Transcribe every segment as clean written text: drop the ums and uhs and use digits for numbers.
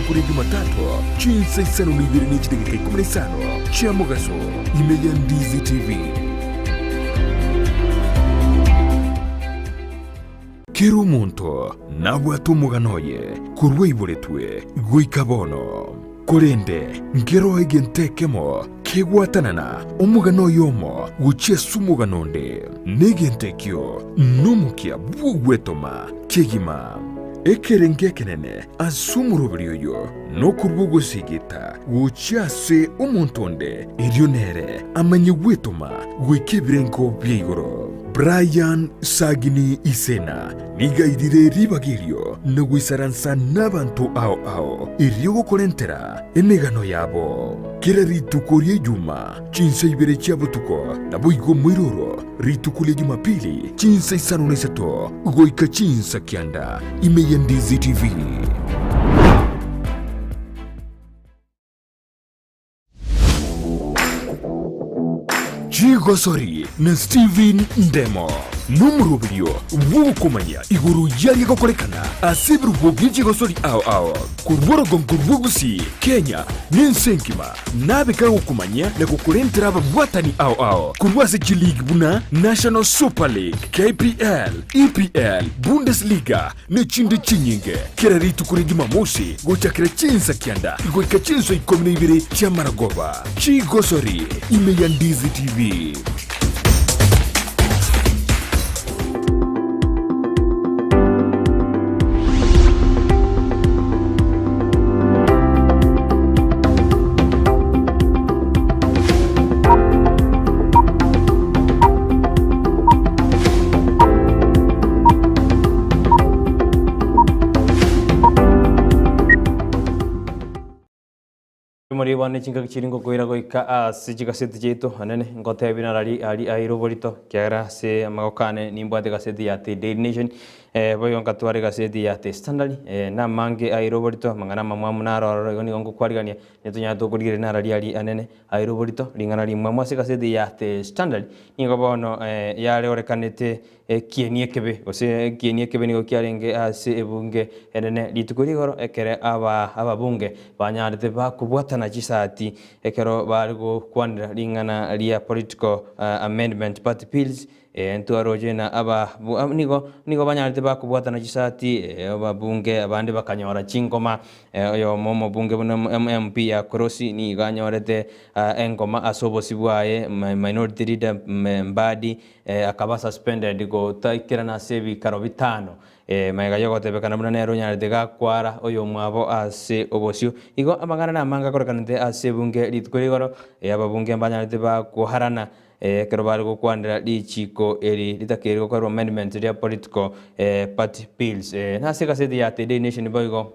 kuri Jumatatu chinsa isano n'ibiri n'ikidegeka 15 cha mugaso imeya Ndizi TV. Kero muntu nabwatu muganoye kurweiburetwe gwikabono korende ngero egentekemo kegwatanana umugano yomo guchesu muganonde negentekyo numukia bugwetoma kegima ekerenge kenene asumurubiriyo no kurbugo sigita guchase umuntonde irionere amanyegwetoma gwikebrenko byigoro Brian Sagini Isena nigaidire ribagirio nagwisaransa n'abantu ao iryogo kolentera enegano yabo kera ritukorie juma chinsa ibere chabutuko nabuigo mwiroro ritukulie Jumapili chinsa isano nesato goika chinsa kianda imeya Ndizi TV. Chigosori na Steven Ndemo numurubiryo wukumanya iguru yari gokorekana asibru bw'igigosori ao kurworogo ngurwugusi Kenya n'insenkima nabeka gukumanya na gukurentera ababwatani ao kurwase League buna National Super League KPL EPL Bundesliga n'ikindi kinyinge kerari tukuri Jumamosi gochakira chinsa kianda igoika chinso 12 cya Maragoba. Chigosori imeya Ndizi TV. muri bane chinga kiringo goira goika sijika seti jeto anene ngote binarali ali airoborito kyara se magokane nimbwate gaseti ya the Daily Nation boyo ngatware gaseti ya the Standard na mange airoborito mangana mamwa munaro goni gongo kwarigania netunya tugurire narali ali anene airoborito lingana limwe mwase gaseti ya the Standard ningo bono yale orekanete kienie kebe ose kienie kebe nigo kyarenge ase ebunge enene litukuri goro ekere aba bunge banyarite bakubwatana chisati ekero bargo kwandira lingana lia political amendment party bills ntuaroje na aba nigo banyarite bakubwatana chisati ababunge abandi bakanyora chingoma yo momo bunge MP ya Korosi ni ganyorete engoma asobosibwaye minority leader mbadi akaba suspended go taikira na sebi karo bitano maiga yogo tebekana buna nero nyarite gakwara oyo mwabo ase obosio igo amangana na manga korekanite ase bunge litkurigoro ababunge mbanyarite bakuharana kero bari gukwandira lichiko eri litakiri gukora amendment ya political party bills nase gaseti ya the Daily Nation boigo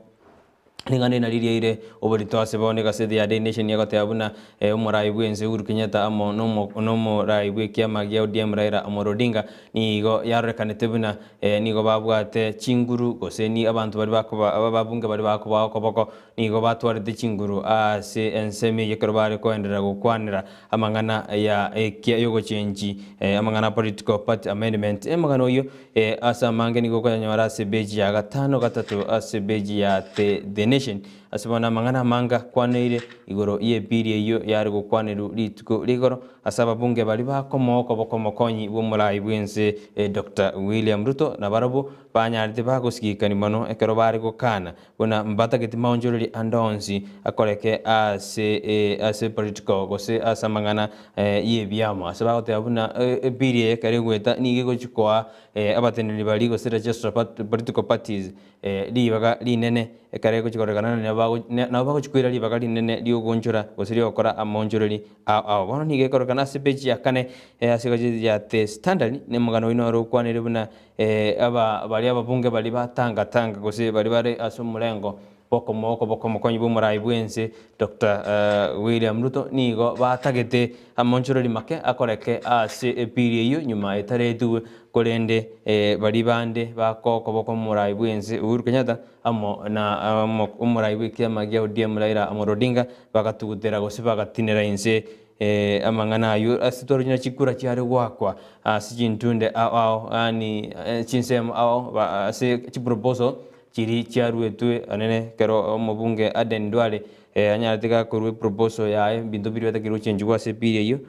lingane na liriire oborito asebone gaseti ya Daily Nation yagote abuna umurai bwenze Uhuru Kenyatta amo no murai bwekiama gya ODM Raila Amolo Odinga nigo yarekanete buna nigo babwate chinguru gose ni abantu bari bakuba ababunge bari bakuba okoboko nigo batwarite chinguru ase enseme yekero bari koendera gukwanira amangana ya kya yogo change amangana political party amendment amangana oyo asa mange nigo kwanyora ase beji ya 5-3 ase beji ya the Nation asibona mangana manga kwaneire igoro iye biri iyo yari gukwaniru lituko ligoro asaba bunge bali bakomoko bokomokonyi bumulayi bwense Dr. William Ruto na barabo banyarite bagosikikani mano ekero bari gukana bona mbatageti maonjoreri andonzi akoreke ase political gose asamangana iye byamo asaba gote abuna biri ekare gweta nigego chikwa abateneri bali gose register political parties libaga linene ekare kuchikorekana na bago chikwira libaga linene liogonjora gose liokora amonjoreri bono nigekorekana ase page ya kane asigaje ya the Standard ne mugano ino ro kwanire buna bali ababunge bali batanga gose bali asumulengo bokomokonyi bumurai bwense Dr. William Ruto nigo batagete amonjoreri make akoreke ase epiri iyo nyuma etaretu kolende bali bande bakoko murai bwense Uhuru Kenyatta amo na umurai bwekiama gya ODM Raila Amolo Odinga bakatugutera gose bagatinera inse amangana yu asitoro nyina chikura cyari wakwa sijintunde ani chinsem se chiproposal chiri chiarwetwe anene kero omobunge Aden Duale anyaratika korwe proposal yae bintu birweta kiru chenjwa se pire yo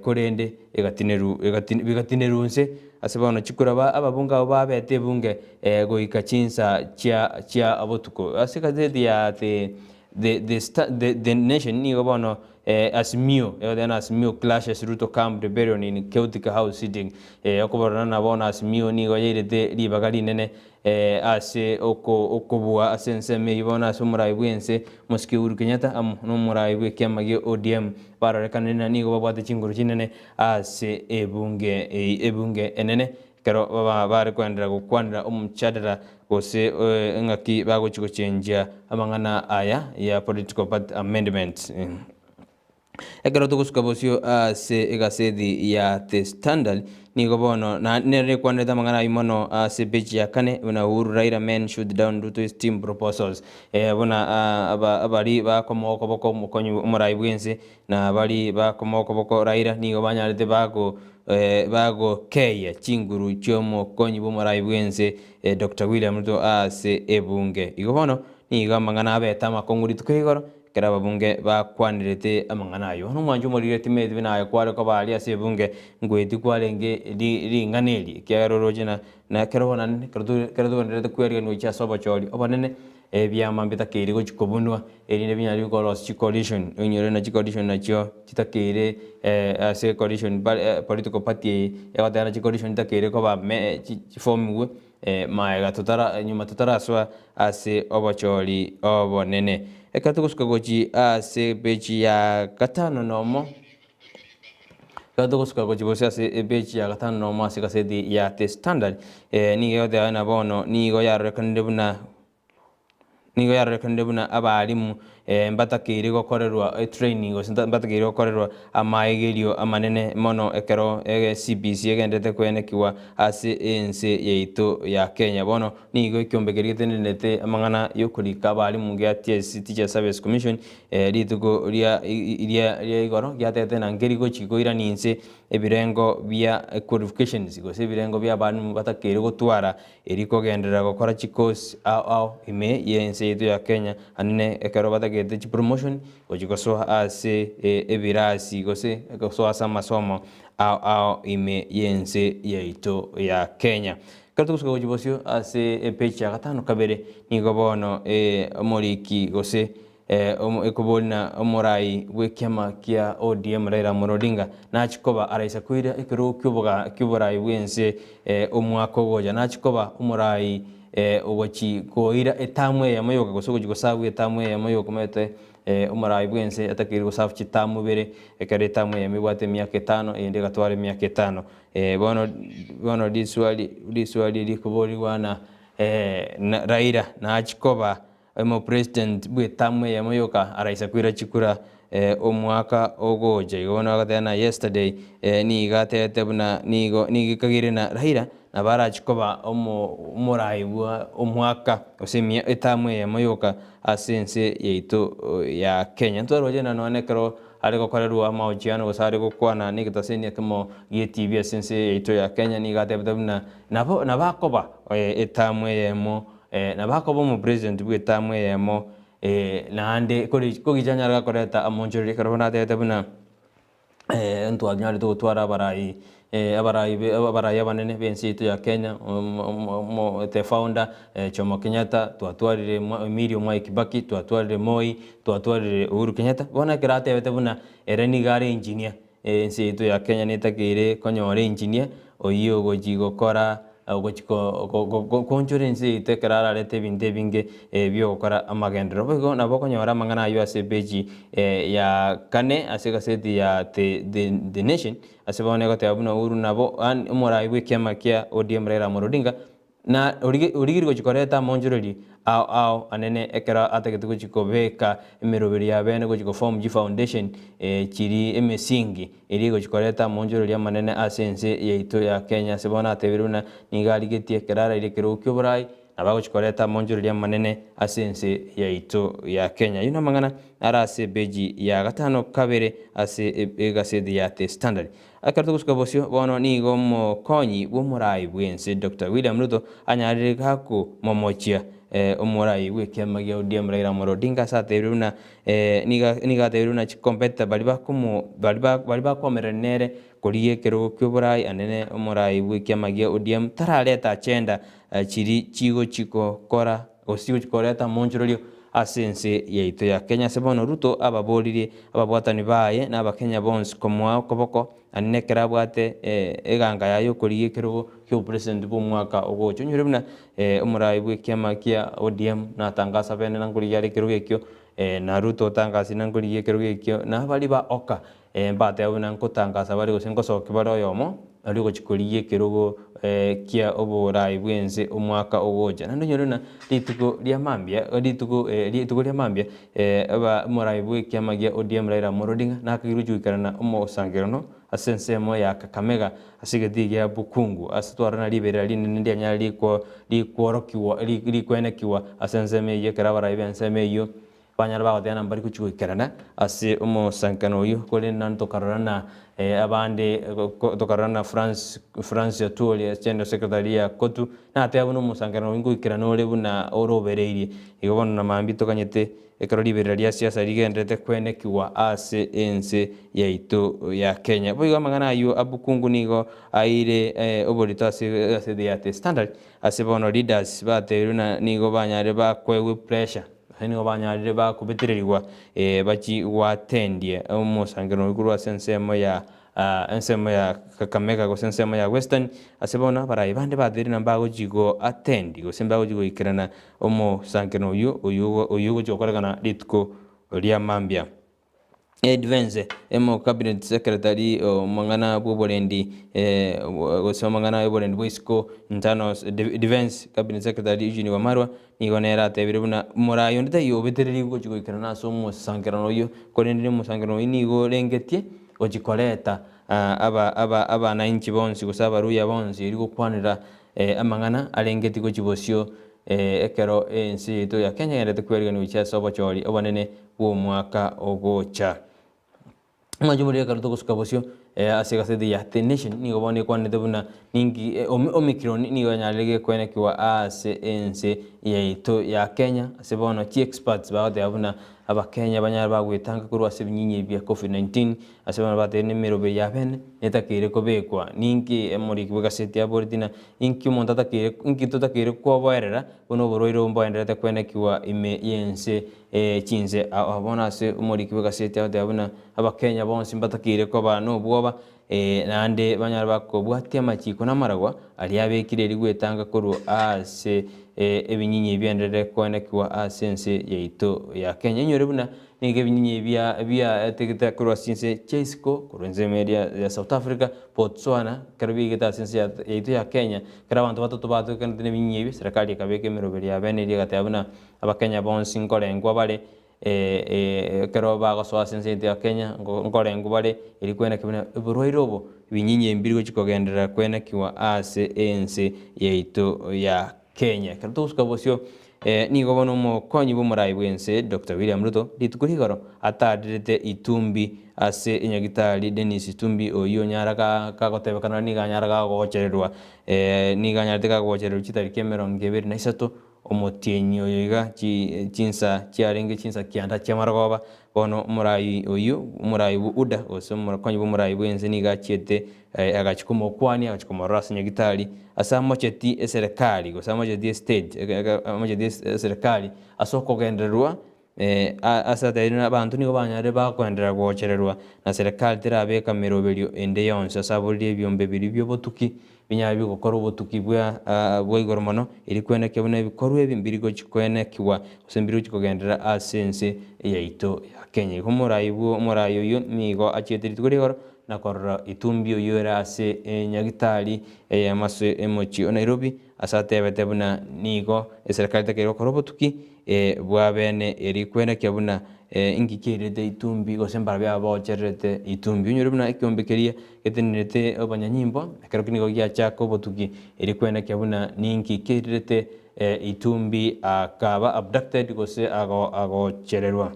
korende egatinerunse asebano chikura ababunga babete bunge goika chinsa chia abotuko asikazedi ya the nation ni gobono Asmio then Asmio clashes Ruto Camp Rebellion in Celtic House sitting okoborana na bona Asmio ni goyerete libagali nene ase okobua asenseme ibona sumura ibwense moski Uhuru Kenyatta nomura ibwe kyamagi ODM bararekanena ni go babate chinguru chinene ase ebunge enene kero bari kwandira gukwandira omuchadara gose ngaki bagochiko chenja amangana aya ya political party amendment ekero tukuskabosio ase egasedi ya The Standard ni gobono na nere kwandeta mangana imono ase page ya kane una Uhuru Raila men should down to his team proposals bona abari ba komoko boko mukonyu umurai bwense na bari ba komoko boko Raila ni gobanyarete bago keya chinguru chomo konyi bumurai bwense Dr. William Ruto ase ebunge igobono ni gamangana abeta makonguri tukigoro kera babunge bakwanirete amangana yo no mwanju muri timete binaye kware ko bali ase bunge ngweti kwarenge ringaneli kyarorojina na kerona kerdo ndete kwere no cha soba choli obanene byama bitakiri go chikobunwa erine binyari ko los coalition onyore na coalition na cho titakire ase coalition political party yagatana coalition titakire ko ba me form maega tutara nyuma tutaraswa ase obacholi obonene ekatukuskogochi ase bechi ya gatano nomo katukuskogochi bose ase bechi ya gatano nomo ase kaseti ya The Standard ni yode ana bono ni go yarekande buna abalimu mbatakiri gokorerwa training go mbatakiri gokorerwa amaegerio amanene mono ekero CBC egendete kwenekiwa ase ense yeito ya Kenya bono ni go ikyombegerite nete amangana yokurika abalimu gya TSC Teacher Service Commission ritugo ria igoro gyatete na ngeri go chikoira ninse ebirengo bya qualifications go se birengo bya abalimu batakiri gotwara eriko gendera gokora chikos au ime yense yeito ya Kenya anene ekero batakete promotion ojikoso ase ebirasi gose goso asa masomo au ime yense yeito ya Kenya katukusko ojibosio ase page ya gatano kabere ni gobono omoriki gose ekobona omorai wekyama kia ODM Raila Odinga na chikoba araisa kwira ekero kyuborai wense omwako goja na chikoba omorai ogochi koira etamwe ya mayoka gosogo gosabu etamwe ya mayoka mete omorai bwense atakiri gosafu chitamu bere ekare etamwe ya mibwate myaka 5 ende gatware myaka 5 bono diswali likobori wana Raila na chikoba mo president bwetamwe ya mayoka araisa kwira chikura omwaka ogoje igona gatena yesterday ni gatete buna ni kagire na Raila na bara chikoba omorai omwaka osemia etamwe ya mayoka asense yeito ya Kenya ntoroje na nonekero ariko korerwa maojiano gosare gukwana ni gitaseni kemo GTV asense yeito ya Kenya ni gatete buna na bakoba etamwe yemo na bakoba mu president bwetamwe yemo nande kogijanyara koreta amonjori karona tete buna ntwanyari to twara abarai abanene bensitu ya Kenya the founder Jomo Kenyatta twatwarire Emilio Mwai Kibaki twatwarire Moi twatwarire Uhuru Kenyatta bona kirate bete buna ereni gare engineer ensitu ya Kenya netakire konyore engineer oyiyo gojigokora gochiko conference itekerara lete binde binge byo gukora amagendero bego nabo konyora mangana yo ase beji ya kane ase gaseti ya the nation ase bone gote abuna Uhuru nabo omorai bwekyama kia ODM Raila Odinga na urigiri gochikoreta monjoreri au anene ekera ategetugo chikobeka emeroberi ya bene gochiko form G foundation chiri emesingi iri gochikoreta monjoreri amanene asense yeito ya Kenya sebona atebiruna nigali getie kerara iri kirukyo burai nabagochikoreta monjoreri amanene asense yeito ya Kenya yuna mangana arase beji ya gatano kabere ase egasedi ya The Standard akartuguska bosio bono ni gomo konyi bomurai bwense Dr. William Ruto anyarire kako momochia omorai bwe kiama gia ODM Raila Amolo Odinga satebiruna nigatebiruna chikompeta bali bakomerenere koriye kerogo kyoborai anene omorai bwe kiama gia ODM tarareta agenda chiri chigo chikokora osigo chikoreta monchororio asense yaito ya Kenya sebono Ruto ababoririe ababwatani baye n'abakenya bonse komwa koboko anekera bwate eganga yayo koriye kerogo kyo president bo mwaka ogocho nyure buna omorai bwe kiama kia ODM natangasa bene nanguri yari kerogo ekyo na Ruto tangasi nanguri yekerogo ekyo na bali ba oka mbate abuna nkotangasa bari gosengosoke bari oyomo ari gochikoriye kerogo kia oborai bwense omwaka ogoja nando nyorona lituko lya mambia lituko lya mambia aba morai bwe kiama gia ODM Raila Amolo Odinga nakagiru juikarana omosangerono asensemo ya Kakamega asigeti gia bukungu asitwarana libera linene ndia nyali likworokiwa likwenekiwa asenseme ye karabara ibenseme yo banyara bagoteana mbari kuchuikarana ase omosankano yo kole nanto karana abande tokarana France ya tuoli agenda secretaria kotu na ateabuno musangano wingu ikirano ole buna orobereirie igobono na mambito kanyete ekaro liberalia siasa ligendete kwenekiwa ase ense yaito ya Kenya boiga mangana ayo abukungu nigo aire oborito ase the standard ase bono leaders bateruna nigo banyare bakwewe pressure nigo banyare bakubetererwa bachi watendie omusangano wiguru asensemo ya ensemo ya Kakamega go sensemo ya Western asebona barai bande badiri nambago jigo atendi go sembago jigo ikirana omo sankeno uyu go koregana litko lya mambia advance emo cabinet secretary mangana bobolendi go somangana bobolendi boisco internal defense cabinet secretary Eugene Wamarwa nigonera tebiruna morayo ndita yo betereri go jigo ikirana so mo sankeno yo kolendi mo sankeno inigo lengetie ojikoleta aba na inchi bonsi gusaba ruya bonsi iri gukwanira amangana arengeti go jibosio ekero ensi yetu ya Kenya yende kwerega ni wicha sobo chori obanene wo mwaka ogocha majumuri akaruto kuskabosio asiga sedi ya the nation ni gobone kwanete buna ningi omicron ni ganyalege kwenekiwa ase ensi yetu ya Kenya asebono chi experts baade abuna abakenya banyara bagwetanga kuri asebinyinyi bya COVID-19 asebana batene mirobe yabene netakire kobekwa ninki emori kibega seti abordina inki montatakire inki totakire kwaberera bono boroiro mbaenderete kwenekiwa ime yense chinze abona se umori kibega seti abuna abakenya bonse mbatakire ko bano bwoba nande banyara bakobwatia machiko namaragwa ali abekire rigwetanga kuru ase ebinyinyi byendere kwenekiwa asense yaito ya Kenya nyore buna ninge binyinyi bya tegeta kuru asense Chesco kurenze media ya South Africa Botswana karbi geta asense yaito ya Kenya kara bantu batoto bato kandi binyinyi bi serikali kabeke miroberi ya bene ligate abuna abakenya bonse nkolengwa bale kero bago so asense yaito ya Kenya nkolengwa bale iri kwenekiwa eboroirobo binyinyi mbiri go chikogendera kwenekiwa ase ense yaito ya Kenya karatuska bosio ni gobono mo konyi bo murai bwense Dr. William Ruto litukurigoro atadirete itumbi ase enyagitari Dennis Itumbi oyo nyaraga kagotebekana ni ganyaraga gochererwa ni ganyarate kagochererwa chitariki 23 omotienyi oyiga chinsa chiarenge chinsa kianda chamaragoba bono murai oyu murai uda oso konyi bo murai bwense ni gachiete agachikomo kwani agachikomo rasa nyagitari asa mocheti serikali go sama jedi state mocheti serikali asoko genderwa asa tayina abantu nigo banyare bakwendera gochererwa na serikali tirabeka miroberio ende yonse asabulire byombe biri byo botuki binyabi gukora ubutuki bwa igoromono iri kweneke bune bikorwe bimbiri go chikwenekiwa usembiri chikogendera asense yaito ya Kenya humurayi bwo murayo yo nigo achietiri tugorigoro nakorora itumbi oyora ase nyagitari amaso emochi Nairobi asatebete buna nigo serikali takero korobotuki bwa bene eri kweneke buna ingikirete itumbi gosembara bya bocherete itumbi nyuri buna ikyombekeria getenete obanyanyimbo akero kinigo gya chako botuki eri kweneke buna ningikirete itumbi akaba abducted gose ago chererwa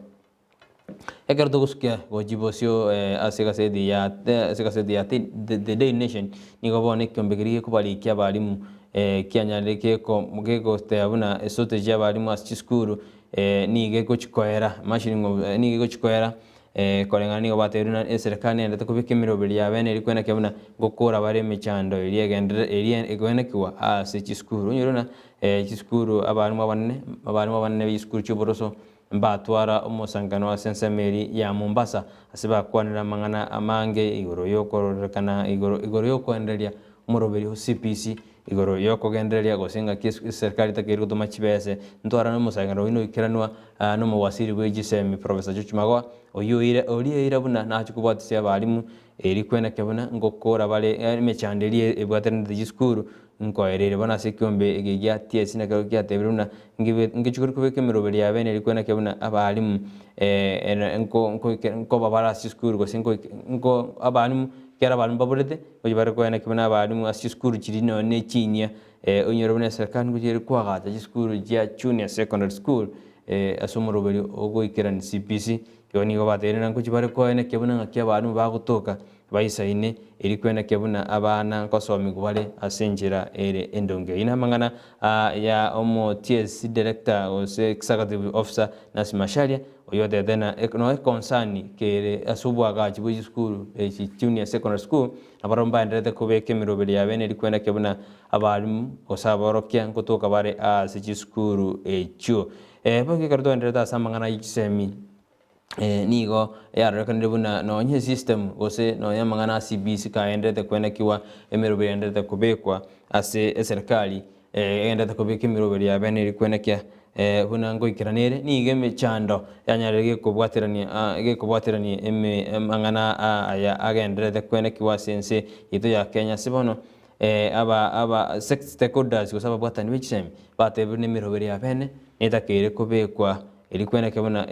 ekero togusukia gojibosio asegasedi ya the Daily Nation nigo bone kyombekerie kubalikia balimu kianyale keko teabuna shortage y'abarimu ase skulu nige gochikoera mashini nige gochikoera kolengana nigo bateruna serikali endete kubika emiroberi yabene eri kwena kiabuna gokora bare emichando eri egwene kiwa ase chiskuru onyorona chiskuru abarimu abanene b'iskuru cy'oboroso mbatwara omusangano wa sensemeri ya Mombasa ase bakwanira mang'ana amange igoro yokororokana igoro yokwenderia omoroberi ho CPC igoro yokogendereria gosinga serikali takiri gutuma chibese ntwara n'omusangano ino ikiranwa n'omuwasiri bw'egisemi Professor George Magoha oriira buna nachikubwatisia abarimu eri kwena kiabuna ngokora bare emechanderi ebwaterende giskuru nkoerere bona se kiombe egegia TS na kero kiatebiruna ngechukuru kubeka emiroberi yabene eri kwena kiabuna abarimu nko babara skuru gosingo nko abarimu kera abarimu baburete oje bare kwena kiabuna abarimu ase skuru kirino ne chinya onyorobona serikali ngujere kwagata skuru ya junior secondary school asomoroberi ogoikerani CPC yoni go baterera ngo kibare kwena kiabuna ngakia abarimu bagutoka baisaine eri kwena kiabuna abana nkosomi gubare asenjera ere endonge ina mangana ya omo TSC director ose executive officer Nasimasharia oyode dena no concern kere asubwa gachi bwe school junior secondary school abaromba ndete kubeka emiroberi yabene eri kwena kiabuna abarimu osaborokia ngotoka bare ase school echo bage kardo ndete asamangana yisemi nigo yarekanire buna nonye system gose nonya mangana CBC kaendete kwena kiwa emiroberi endete kubekwa ase serikali endete kubeka emiroberi yabene eri kwena kia buna ngoikiranire nige mechando yanyarege kubwaterania mangana aya agendete kwena kiwa sense ito ya Kenya sibono aba stakeholders gosaba bwatani bichem batebune emiroberi yabene netakere kubekwa eri kwena kiabuna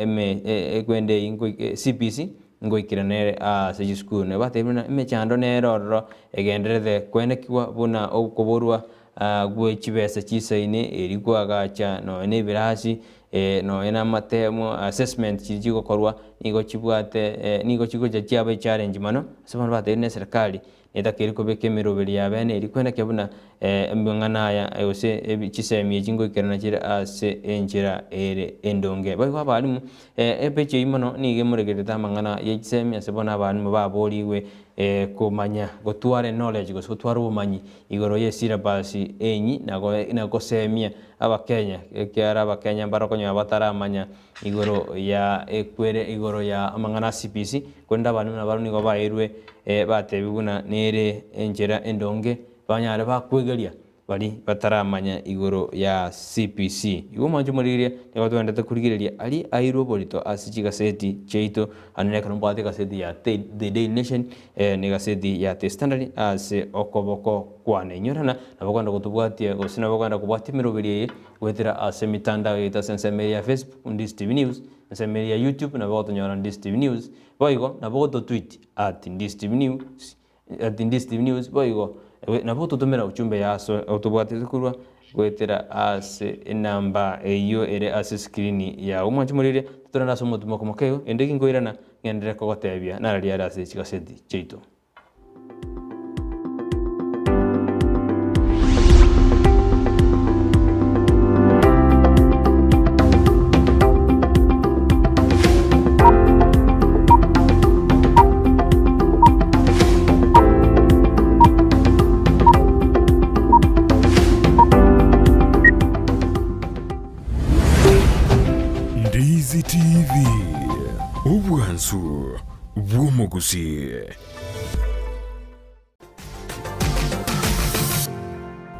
egwende ingo CPC ngoikiranere ase school ne batebuna emechando nerororo egenderete kwena kiwa buna okuborwa gwe chibesa chisaine eri kwagacha no nebirasi no ena matemo assessment chigokorwa nigo chibwate nigo chigoja chiabe challenge mano sabana batebune serikali netakere kubeka emiroberi yabene eri kwena kiabuna mbangana ya ose ebichisemi ejingo ikerana chira ase enjira ere endonge bayo abarimu epeche imono nige muregereta mangana yechisemi asebona abarimu baboriwe kumanya gotware knowledge gotware ubumanyi igoro ye syllabus enyi nago semia abakenya kyara abakenya barokonyo bataramanya igoro ya ekwere igoro ya mangana CPC kwenda abantu nabaru nigo bairwe batebiguna nere enjira endonge banyare bakwegeria bari bataramanya igoro ya CPC igo manje muriria nigo twendete kurigireria ari airo borito asiki gaseti cheito anene kana mbate gaseti ya The Daily Nation ni gaseti ya The Standard ase okoboko kwane nyorana nabaganda gutubwatia gosina baganda kubwatia miroberi wetira ase mitandao ya sensemeri ya Facebook Ndizi TV News sensemeri ya YouTube na bagoto nyora Ndizi TV News boigo na bagoto tweet @Ndizi TV News @Ndizi TV News boigo nabo tutumira uchumbe yaso utubwate kurwa gwetera ase enamba eyo ere ase screen ya umwanchi murire tuturana somo tumokomokeo endeki ngoirana ngendere kogotebia narari ase chigaseti cheito Ndizi TV ubwansu bw'omuguzi.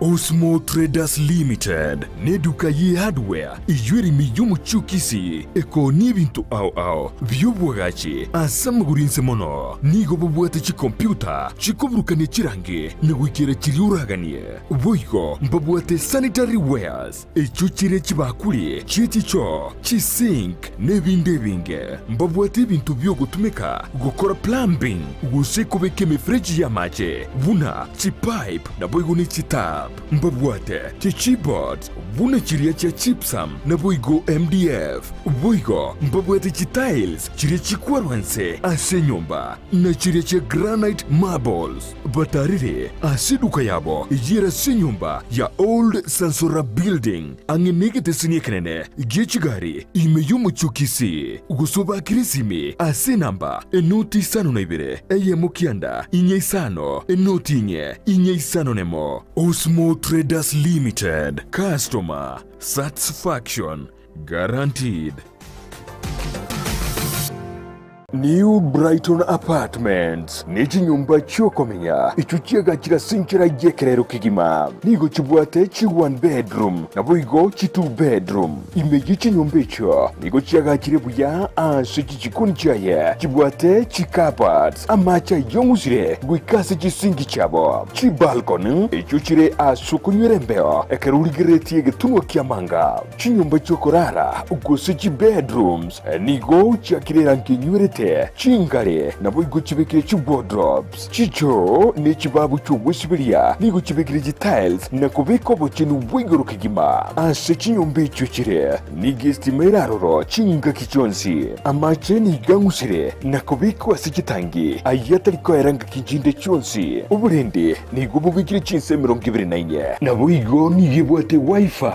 Osmo Traders Limited neduka ye hardware iyurimi y'umucukisi eko n'ibintu ao by'ubwagaci asamugurinse mono nigo bubwate ci computer cikoburukane cirange negwikira kiriuraganie boygo mbabwate sanitary wares ecyukire kibakuri cyetico cisink n'ebindi binge mbabwate ibintu byo gutumika gukora plumbing gusekubeke mifreji y'amaje buna ci pipe na boygo ni cita mbabwate chichibot buna chiria cha chipsam na boigo MDF boigo mbabwate chitiles chiria chikwarwanse ase nyumba na chiria cha granite marbles batarire ase duka yabo ijira se nyumba ya Old Sansora Building angenegete sinyekenene gechigari imeyumu chukisi gusoba kirisimi ase namba enoti sano na ibere eye mukianda inye isano enoti inye isano nemo Osmo Traders Limited customer satisfaction guaranteed. New Brighton Apartments niki nyumba chokomenya ichuchiaga chira sinchira yekerero kigima nigo chibwate chi 1 bedroom na boigo chi 2 bedroom imeji chi nyumba icho nigo chiaga chire buya ase chichikuni chaye chibwate chi carpets amacha yongusire guikase chi singi chabo chi balcony ichuchire asukunywere mbeo ekeruligireti getunwa kiamanga chi nyumba chokorara ugose chi bedrooms nigo chiakirera nkinywere chingare na boigo chibekire chi wardrobes chicho ni chibabu chubwisibiria nigo chibekire chi tiles na kubeko bochinu bwigoro kigima ase chinyombe chuchire ni gestimera roro chinga kichonsi amache ni gangusire na kubeko ase chitangi ayatari ko eranga kijinde chonsi uburende nigo bubikire chinse 29 na boigo ni gibwate wifi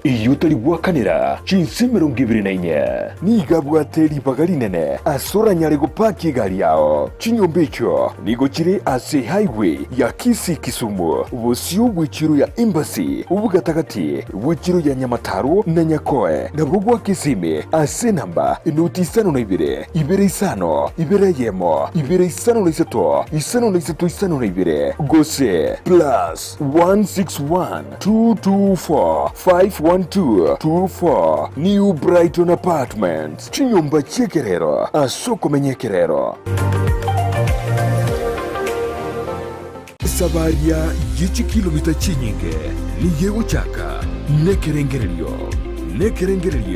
iyutari bwakanira chinse 29 ni gabwate libagarinene asora nyarego paki gari yao chinyombe icho nigo chiri ase highway ya Kisumu busio bw'ichiro ya embassy ubugatagati bw'ichiro ya Nyamataro na Nyakoe na bugwa Kisime ase namba inoti isano na ibere isano ibere yemo ibere isano na isano na ibere gose plus 161 224 512 New Brighton Apartments chinyomba chekerero asoko menyekerero sabaria yichi kilomita chinyinge ni yego chaka nekerengerelio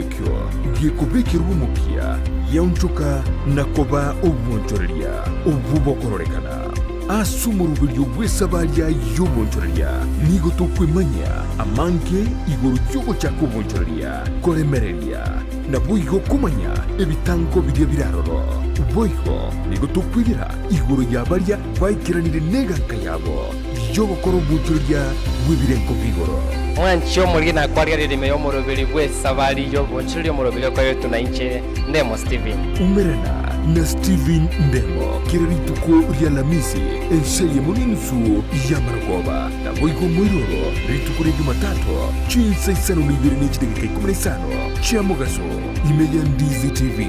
kyo gikubikira umupia yaunchuka nakoba ubuntorelia ububokororekana asumurubilyo bwesabaria y'ubuntorelia nigo tukwimanya amanke igoro cyugo chako ubuntorelia koremerelia na buigo kumanya ebitango bidia biraroro boigo nigo tukwirira igoro yabaria baikiranire neganka yabo byobokoro ubuntorelia bwibirenko bigoro Mwancho mulina kwaria ririme yo murubiri bwe sabari yo bonchiri murubiri ko yetu na inche ndemo Steven umerana na Steven Ndemo kirarituko rya lamisi enseye muninsu ya maragoba na boigo mwiroro rituko rya Jumatatu chinsa isano n'ibiri n'ikidegeka 15 cya mugaso imeya Ndizi TV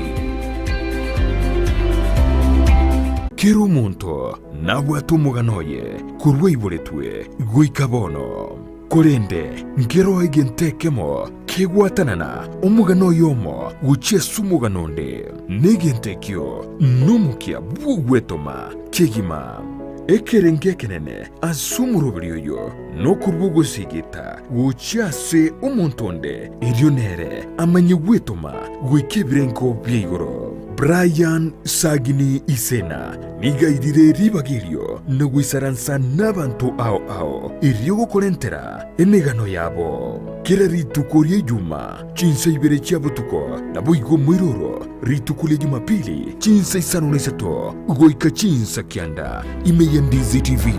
kero muntu nabwo atumuganoye kurweiboretwe gwikabono korende ngero egentekemo kegwatanana umugano yomo guchesu muganonde negentekyo numukia bugwetoma kegima ekerenge kenene asumurubiriyo yo no kurbugo sigita guchase umuntonde irionere amanye gwetoma gwekebirenko byigoro Brian Sagini Isena nigaidire ribagirio no gwisaransa n'abantu ao iryogo korentera emegano yabo kera ritukorie juma chinsa ibere cyabutuko na boigo mwiroro ritukule Jumapili chinsa isano nesato goika chinsa kyanda imeya Ndizi TV.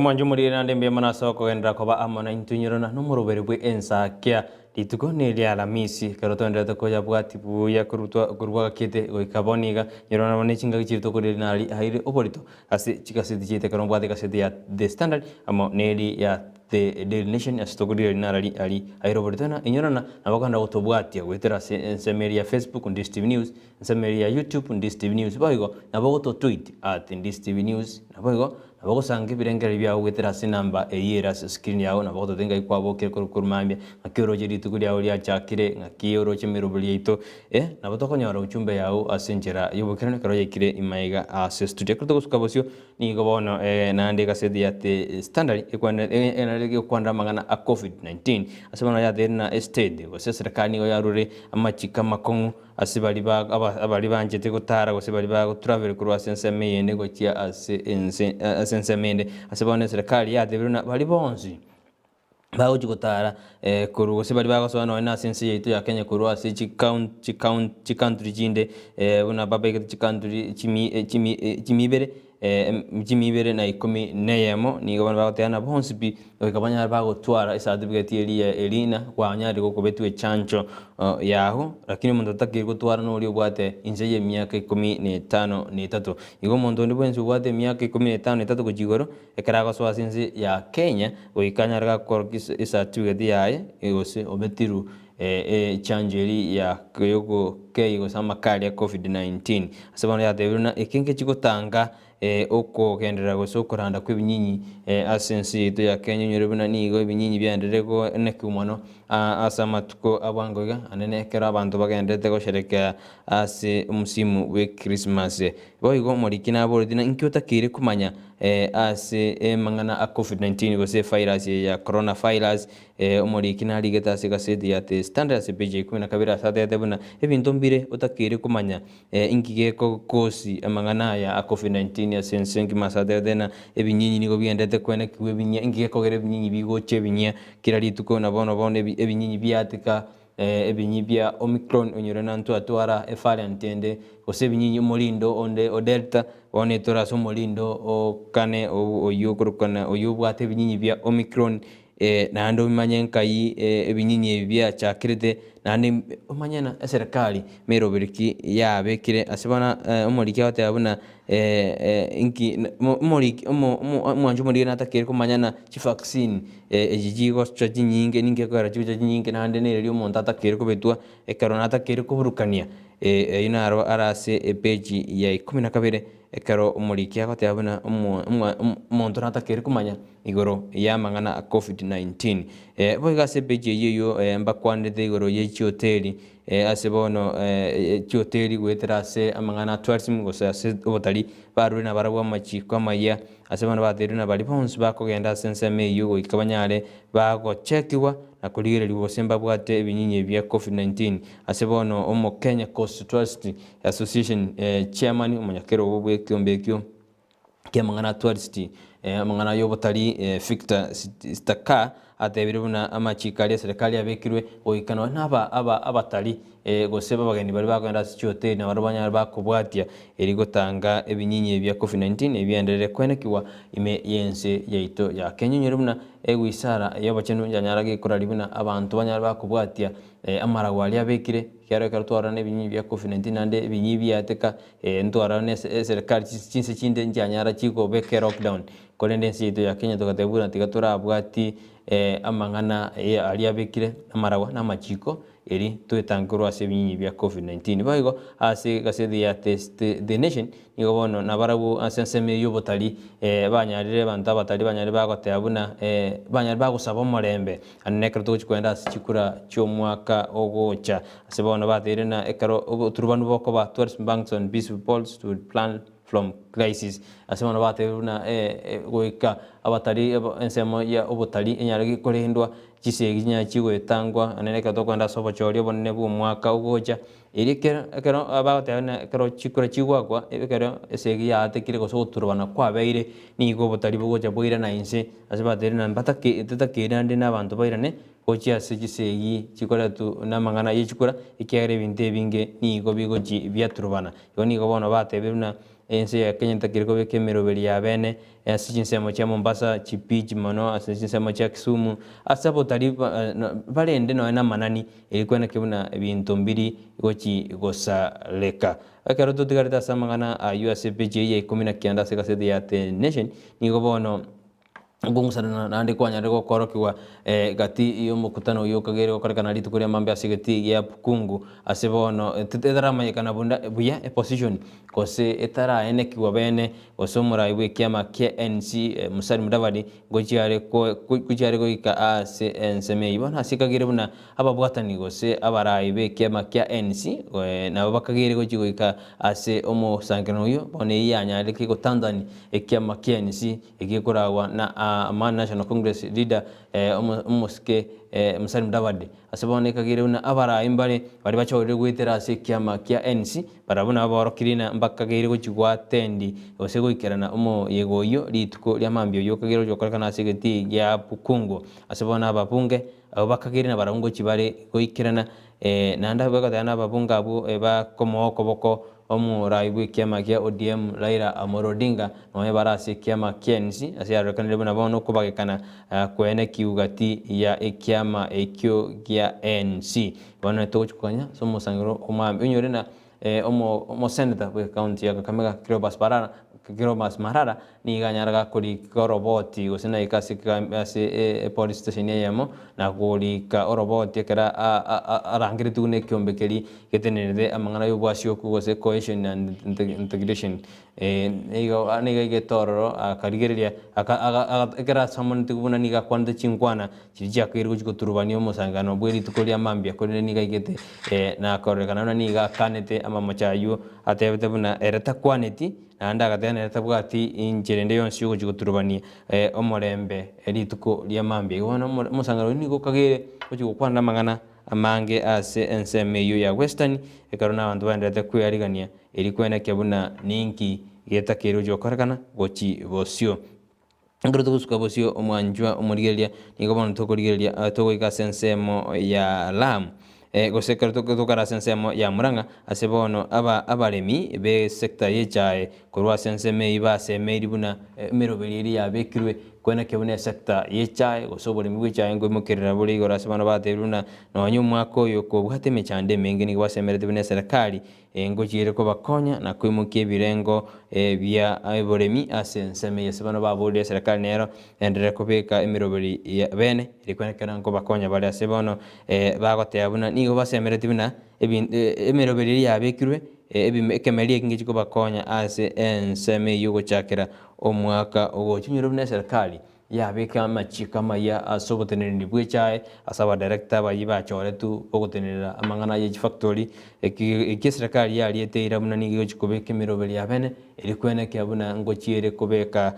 Mwanju muri na ndembe mana soko gendra koba amana intunyirona no murubere bwe Ensakia litugo ne lya lamisi karotonda to koja bwati buya kurwa kete goikaboniga nyirona bone chinga chirito ko nali haire oborito ase chikasidi chite karomba de kasidi ya The Standard amo neli ya The Daily Nation astoguri nali ali haire oborito na nyirona nabakanda gutobwati gwetera ensemeri ya Facebook Ndizi TV News ensemeri ya YouTube Ndizi TV News bayigo nabagoto tweet @Ndizi TV News nabayigo nabo gusanga ibirengero byawo gwetera se namba eyera screen yawo nabo totenga ikwabokire kurumambia ngakiro rituko ryawo ryachakire ngakiro chimirubu lyito nabo tokonyora uchumbe yawo asenjera yobokirane karo yekire imaiga ase studio kurto gusuka bosyo nigo bono nande gasedi yate standard ekwana kwanda mangana a covid-19 asebana ya derna estate gose serikali nigo yarure amachika makongu asibali abali banjete gutara gose bali ba travel kurwa senseme yende gokia asensemende asebana serikali ya derna bali bonzi bawo gutara kuru gose bali bagasobanura na sense yito ya Kenya kurwa se country jinde una babege country chimibere mjimibere na 14 nigo bana bagoteana bonsipi okabanya bagotwara certificate elina kwa nyari gokobetwe chancho yaho lakini muntu atakiri gutwara no uri bwate inje ye myaka 15 n'itatu igo muntu ndi bwenzi bwate myaka 15 n'itatu kujigoro ekaraga so asinzi ya Kenya oikanya raga korkisa certificate yaye igose obetiru chanjeri ya yogo keigo samakali ya covid-19 asabana ya debruna ekinge chigotanga oko kendera goso kuranda kwibinyinyi asensi ito ya Kenya nyorebuna nigo ibinyinyi byandereko nekumano asamatuko abangoga anene kera abantu bagendete gosherekea ase musimu we Christmas boigo morikina boridina inkyutakire kumanya ase mangana a covid-19 gose virus ya coronavirus omorikina ligeta ase gasedi ya te standard ase page 12 sate yatebuna ebintu mbire utakire kumanya inkigeko kosi mangana ya a covid-19 ya sensengi masate dena ebinyinyi nigo biendete kwene kiwe binya ingigeko gere binyinyi bigoche binya kirarituko na bono ebinyinyi byatika ebinyi bya omicron onyorana ntu atwara variant ende gose binyinyi molindo onde o delta one tora so molindo o kane o yokurukana o yubwate binyinyi bya omicron nando bimanyenkai ebinyinyi bya chakirete nandi omanyana serikali mero biriki yabekire asibana omoriki wate abuna inki omoriki mwanju muri natakire kumanyana chi vaccine ejijigo chaji nyinge ninge kwara chigo chaji nyinge nande ne ryo monta atakire kubetwa ekarona atakire kuburukania inaro arase page ya 12 ekaro omoriki wate abuna omuntu natakire kumanya igoro ya mangana covid-19 boiga se page yeyo mbakwandete igoro ye hoteli asebono hoteli weterase amangana tourism gose ase obotali barure na barabwa machiko amaya asebono bateruna bali bonse bakogenda senseme yugo ikabanyare bagochekiwa na kuligererwa semba bwate ebinyinyi bya covid-19 asebono omo Kenya Coast Tourist Association chairman umunyakero wobwe kyombekyo kemangana tourist amangana yobotali Victor Staka atebiruna amachikali serikali yabekirwe oikano naba abatali gose babageni bari bagenda hotel na barabanya bakubwatia erigotanga ebinyinyi bya covid-19 ebyenderere kwenekiwa ime yense yaito ya Kenya nyerumuna egwisara yabachenu nyanyarage kuraribuna abantu banyara bakubwatia amaragwali abekire kyaro karutwara nebinyinyi bya covid-19 nande ebinyinyi byateka ntwara ne serikali cinse cinde nyanyara chiko beke lockdown kolendensi yaito ya Kenya tukatebura tigatura abwati amangana ali abekire amaragwa namachiko eri twetangurwa ase binyinyi bya covid-19 baigo ase gasedi ya the nation nigo bono nabarabu asenseme yobotali banyarire bantu abatali banyari bagoteabuna banyari bagusaba omorembe anekero tukwenda chikura cyomwaka ogocha ase bono baterena ekaro turubanu boko ba tourism banks on peaceful to plan from crisis asema no bateruna goika abatari ensemo ya obotari enyaragi korendwa kisegi nya kigwetangwa aneneka to kwenda sobo chori bonne bu mwaka ugoja irikero ekero abatana ekero chikura chigwagwa ekero esegi ya atekire goso turubana kwabeire nigo botari bugoja boira na inse aseba terina mbatake tetakira ndi nabantu bairane ocha segi chikora tu namangana yichikura ikyare binte binge nigo bigoji byaturubana yoni go bono batebiruna ense ya Kenya takiriko bekemero beri ya bene asichinsemo cha Mombasa chipiji mono asichinsemo cha Kisumu asabo tariba balende no na manani elikwena kibuna bintu mbiri gochi gosa leka akaro to tigarita samangana USPJ ya 19 sekasedi ya the nation nigo bono bungusana nandi kwanya rego korokiwa gati iyo mukutano yo kagere korekana ritu kuria mambe asigeti ya kungu asebono tetera manyekana bunda buya position kose etara ene kiwa bene osomura iwe kiama KNC Musari Mudavadi gochiare ko ika ase enseme ibona asikagire buna ababwatani gose abara iwe kiama KNC na bakagire gochigo ika ase omo sankano yo bone yanya leki ko Tanzania ekiama KNC egikoragwa na Man National Congress leader umuske Musari Mudavadi asabone kagire una abara imbare bari bachore gwitera ase kiama kia NC barabona aborokirina mbakagire gochigwa tendi ose goikerana umo yegoyo lituko lya mambio yo kagire gokorekana ase geti ya pukungu asabona ababunge abo bakagire barungo chibare goikerana nanda bagatana ababunga abo bakomoko boko omuraibu kiama kia ODM Raila Amolo Odinga no barase kiama KNC asiarekanire buna bono kubagekana kwene kiugati ya kiama ekyo kia NC bana tochukanya somo sangiro umambi unyorena omo senator we county ya Kakamega Kirobas Marara ni ganyaraga kuri roboti gusina ikasi ase police station yamo na kuri ka roboti kera arangire tune kyombekeri ketenere amangana yo bwasyo kugose cohesion and integration niga aniga getoro akarigeria akera samon tuguna niga kwanda chinkwana chija kiri kuturubani yo musangano bweri tukolia mambia kuri niga igete na korekana na niga kanete ama machayo atebete buna ereta kwaneti anda gatene tabwati injirende yonsi yo kuturubani omorembe erituko lya mambia wona musangano nigo kagire kugukwana mangana amange ase ensemeyo ya western ekarona abantu bandete kuyarigania eri kwena kyabuna ninki geta kero jo korekana gochi bosio ngoro tugusuka bosio omwanjwa omurigeria nigo bono tokorigeria togo ikasensemo ya lam gosekero tokara sensemo ya Muranga asebono abaremi be sector yechae korwa senseme iba semeri buna meroberi ya bekirwe kwena kebune sector yechae gosobore migwechae ngo mukerera buri igora sebano bateruna no nyumwako yoko bwate mechande mengi ni gwasemerete bune serikali ngo jire ko bakonya na kwimukie birengo bya aboremi asenseme yesebano baburi serikali nero endere kubeka emiroberi ya bene irikwena kana ngo bakonya bali asebono bagote abuna nigo basemerete buna emiroberi ya bekirwe ebimekemeli kingi ko bakonya ase enseme yugo chakera omwaka ogochinyiro bune serikali yabeka amachika maya asoboteneni bwechae asaba director bayiba chore tu ogotenera amangana ye factory eki serikali yali eteira buna nigo chikobeka emiroberi ya bene erikwene kyabuna ngo chiere kobeka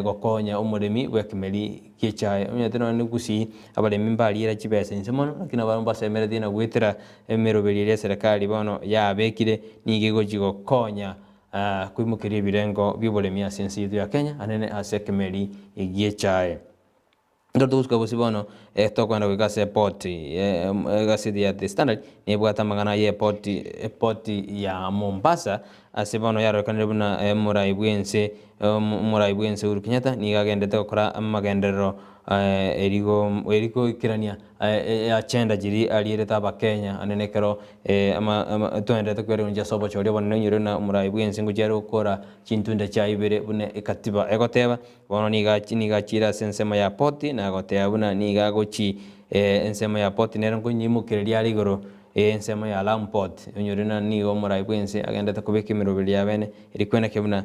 gokonya omuremi bwekemeli kichae onyateno nigusi abaremi mbali era chibese nsemono lakini abantu basemerete na gwetera emiroberi ya serikali bono yabekire nigo chigokonya kwimukiria birengo by'uburemi asensi yetu ya Kenya anene asekemeri igiechae ndoto gusuka bosibono tokwenda kwikase port gasidi ya The Standard nebwata magana ye port ya Mombasa asebono yarokanire buna muraibwense Uhuru Kenyatta nigagendete gukora amagenderero eriko ikirania agenda jiri alireta abakenya anenekero twendete kwerunja sobo chori bono nyiro na muraibwense ngujero gukora chintunda cha ibere bune ikatiba egoteba bono nigachira sensema ya poti na goteba buna nigagochi ensema ya poti nero nkunyimukiria ligoro ensema ya Lamport onyorina nigo muraibwense agendete kubeka emiroberi ya bene erikwena kebuna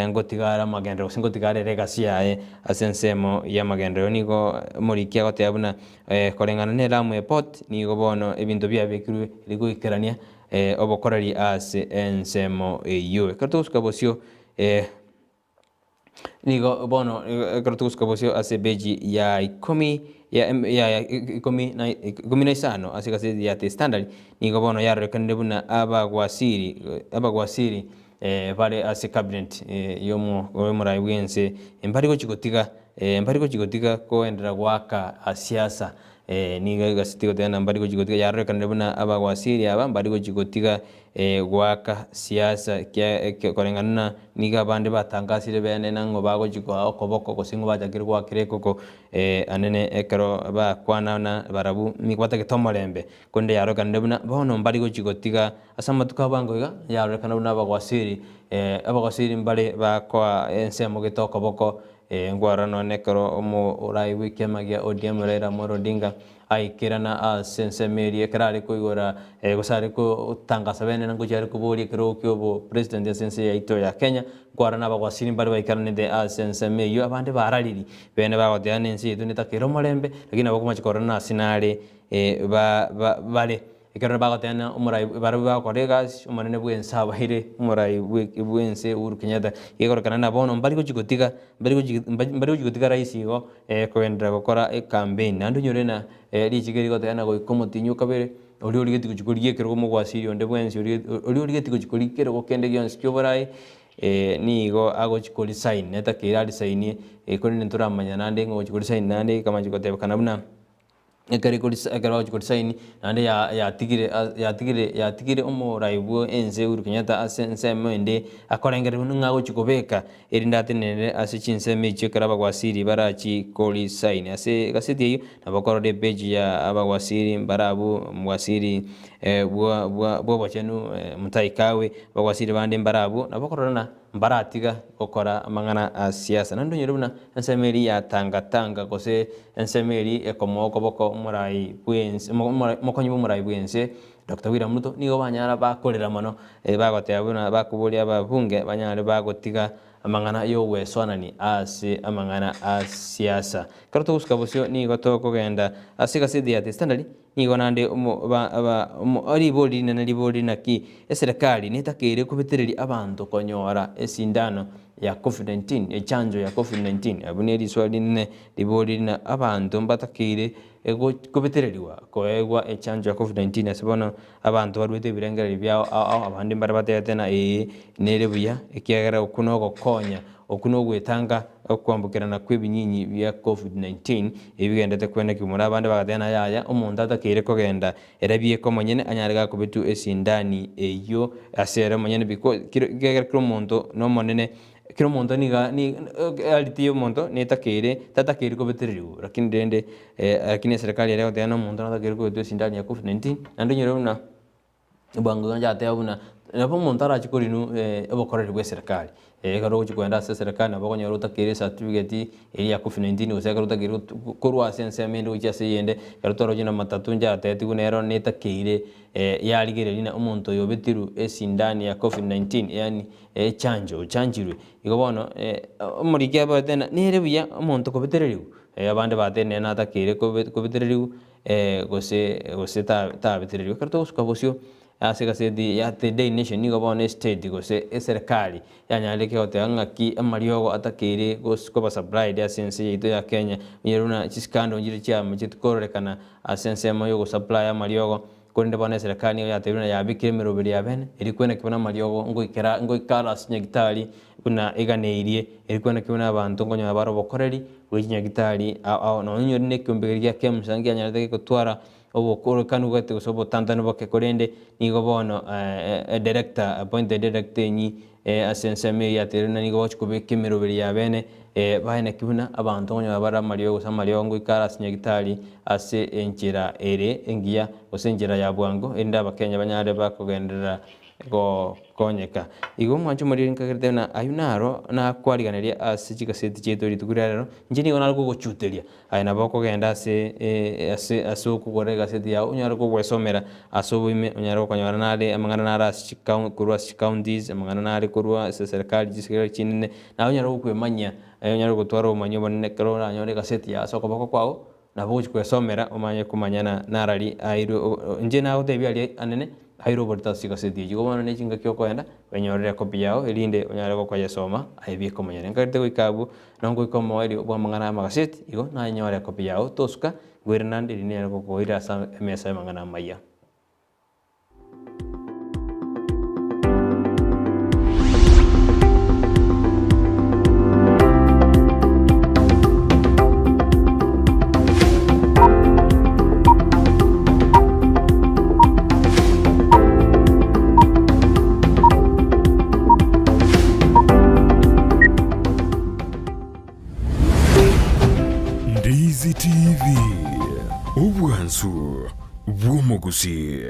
ngotigara magendero singotigara regacia asensemo ya magendero nigo murikia goteba buna korengana ne Lamu Port nigo bono ebintu byabekirwe ligo ikerania obokorari ase ensemo yo kartuska bosio nigo bono kartuska bosio ase beji ya 15 asikase ya The Standard nigo bono yarekanire buna abagwasiri vale ase cabinet yomo muraibwense embari gochigotiga koendera gwaka siasa niga gasitigo tena mbari gochigotiga yarekanire buna abagwasiri aba mbari gochigotiga gwaka siasa korengana niga bande batangasire bene nango bagochiko okoboko gosingo bajakire gwakire koko anene ekero bakwana na barabu mikwata gitomorembe konde yarekanire buna bono mbari gochigotiga asamatuka bangoiga yarekanire buna abagwasiri mbare bakwa ensemo gitoko boko ngwara none kero omurai wikemagia ODM Raila Amolo Odinga aikirana sensemeri ekrari kuigora gusari kutangasa bene na kujari kuburi kero kyobo president ya sense ya ito ya Kenya ngwara n'abagwasiri mbari baikarane sensemeri abandi barariri bene bagoteana ensi itu nitakiro morembe lakini abakumachikorana sinare bale ikero bagoteana umurai bari bakorega umanene bwensa bahire umurai bwense Uhuru Kenyatta igorokana nabono mbari kujigotiga rais igo kwendera gukora campaign nandu nyorena richigeri goteana goikomotinyo kabere oli origeti kuchikurie kero mugwasiri onde bwense oli origeti kuchikurie kero gokende gyonsi kyoborai nigo agochikori sign neta kirari sign kuri nturamanya nande ngo chikori sign nande kama chikotebekana buna ekari kuri sign nande yatigire omuraibu enze Uhuru Kenyatta asenseme ende akorengere ngago chikobeka erindate nene asichinse chekara bagwasiri barachi kori sign ase gaseti iyo nabakorode page ya abagwasiri mbarabu mwasiri bwo bachenu mutaikawe bagwasiri bande mbarabu nabakorona mbaratiga gukora amangana siasa nando nyerubuna ensemeri ya tanga kose ensemeri ekomoko boko umurai bwense mokonyi umurai bwense Dr. William Ruto nigo banyara bakorera mano bagoteabuna bakubuli ababunge banyara bagotiga amangana yo wesonani ase amangana siasa karoto guskabusyo nigo tokogenda asiga sidi ya standard nigo nande ari bodi na libodi naki eserikali nitakire kubetereri abantu konyora esindano ya COVID-19 echanjo ya COVID-19 abuneri swali ne libodi na abantu mbatakire kubetereriwa koegwa echanjo ya COVID-19 asibono abantu barwete birengera byao abandi mbara batena nerebuya ekiagera okuno gokonya okuno gwetanga okwambukirana kwebinyinyi bya COVID-19 ebigendete kwene kimura abandi bagatena yaya omuntu atakire kogenda erabie ko monyene anyarega kubitu esindani eyo asere monyene biko kigera kromonto no monene kiro monto ni alitiyo monto netakire tatakire kubeteriru lakini dende lakini serikali leo tena monto natakire kubitu esindani ya COVID-19 ando nyero na bango njate abuna napo montara chikorinu abokorere bwe serikali karo chikwenda se serikali nabo nyoro takire certificate eri ya COVID-19 ose karo takire kurwa sense amende ucha se yende karo toro jina matatu njate tigunero netakire yaligere lina umuntu yobetiru esindani ya COVID-19 yani chanjirwe igobono umurike abatena nerebuya umuntu kobetereriwe abandi batene natakire kobetereriwe gose tabetereriwe karo tukabosyo asika sedi ya the day nation nigo bone state gose serikali yanyaleke hote ngaki amariogo atakire goskoba supply ya sense ito ya Kenya nyeruna chiskando njiri cyama chitkorekana asense mayo go supply amariogo konde bone serikali ya teruna ya bikire mirobiri ya bene irikwena kibona amariogo ngo ikara sinyagitari kuna eganeirie irikwena kibona abantu ngo nyabaro bokoreri winyagitari aho no nyori ne kyombegeria kemsangi anyaleke kutwara obokoro kanu gate usobo tantano boke korende nigo bono director appointed director ni asenseme ya teruna nigo watch kubeke mirobiri ya bene bahene kibuna abantu ngonya bara mariyo gusamariyo ngo ikara sinyagitari ase enjira ere engia osenjira ya bwango enda abakenya banyare bakogendera go konyeka igo mwancho muri nkagerde na ayunaro na kwariganeria asijika seti cheto ritukurero njini ona go chuteria ayina bako genda ase okugorega seti ya unyaro go gwesomera aso bime unyaro konyora nale amangana nara kurwa counties amangana nale kurwa serikali jisikira chinene na unyaro kwemanya unyaro gutwara umanyo bonne korona nyore gaseti ya so kobako kwao na boje kwesomera umanye kumanyana narari airo nje naho debi anene hairo borta sika sedi jigo bana ne chinga kyoko enda wenyorera kopi yao elinde onyare ko kwayesoma aibi ko manyane ngarte ko ikabu nango ko moeri bwa mangana magaseti igo na nyore kopi yao toska gwernande line ko koira sa mesa mangana maya Ndizi TV ubwansu bw'umuguzi.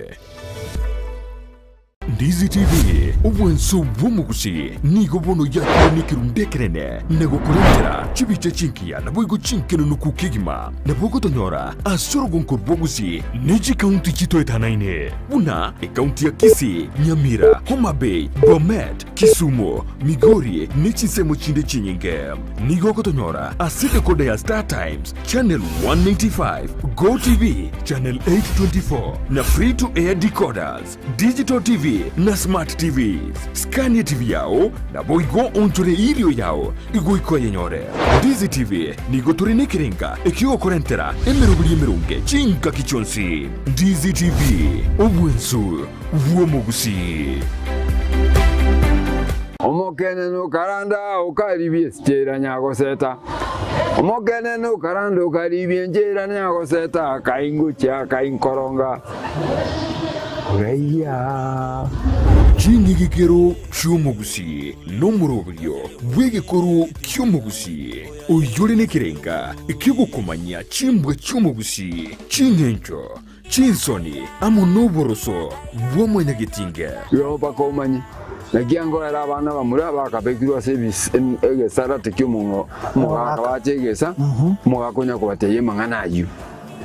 Ndizi TV obwenso bw'omugusi nigo bono yakiranikiru ndekerene nagokurengera chibicha chinkiya naboigo chinkeno nukukigima nabogotonyora asorogonkor bwogusi neji kaunti chito etanaine buna ekaunti ya Kisii, Nyamira, Homa Bay, Bomet, Kisumu, Migori nechisemo chinde chinyinge nigogotonyora asika kode ya Star Times Channel 195, Go TV Channel 824 na free to air decoders, Digital TV na Smart TVs. Scania TV yao na boigo onchore irio yao igoiko yenyore. Ndizi TV nigo turine kirenga ekio korentera emerunge chinka kichonsi. Ndizi TV obwensu vuomugusi. Omokene no karanda ukaribie stera nyago seta. Omokene no karanda ukaribie njera nyago seta kaingucha kainkoronga. Uraiya Chingigikero cy'umugusi n'umurobyo w'igikoro cy'umugusi uyore nekirenga ikigukomanya chimbwe cy'umugusi chinyencho chinsoni amunoboroso bw'omunyagitinge yo bakomanye nagiango era abana bamura bakabekirwa service egesara tekyomungo mugaka bachegesa mugakonya kubateye manganayo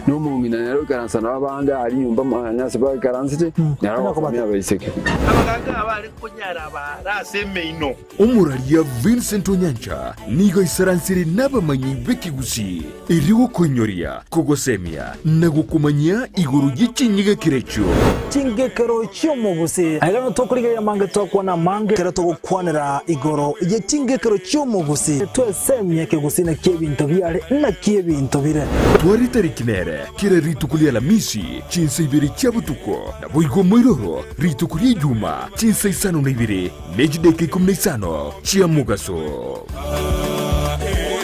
no mumina nero karansana abanga ari nyumba manyase ba karansite naro bakomya bayiseke abaganga abari kunyara baraseme ino umuralia Vincent Onyancha nigo isaransiri n'abamanyi b'ikigusi iriwo konyoria kogosemia nagukumanya iguru y'ichinyiga kirecho chingekero cy'umugusi ayano tokuriga mange tokwana mange kera togukwanira igoro ye chingekero cy'umugusi twesemye kigusi na kebinto byare na kebinto bire twari tarikinere kira ritukulia la misi chinsa ibiri cyabutuko na boigo moiroro ritukulia juma chinsa isano na ibiri nejideke kumne isano chia mugaso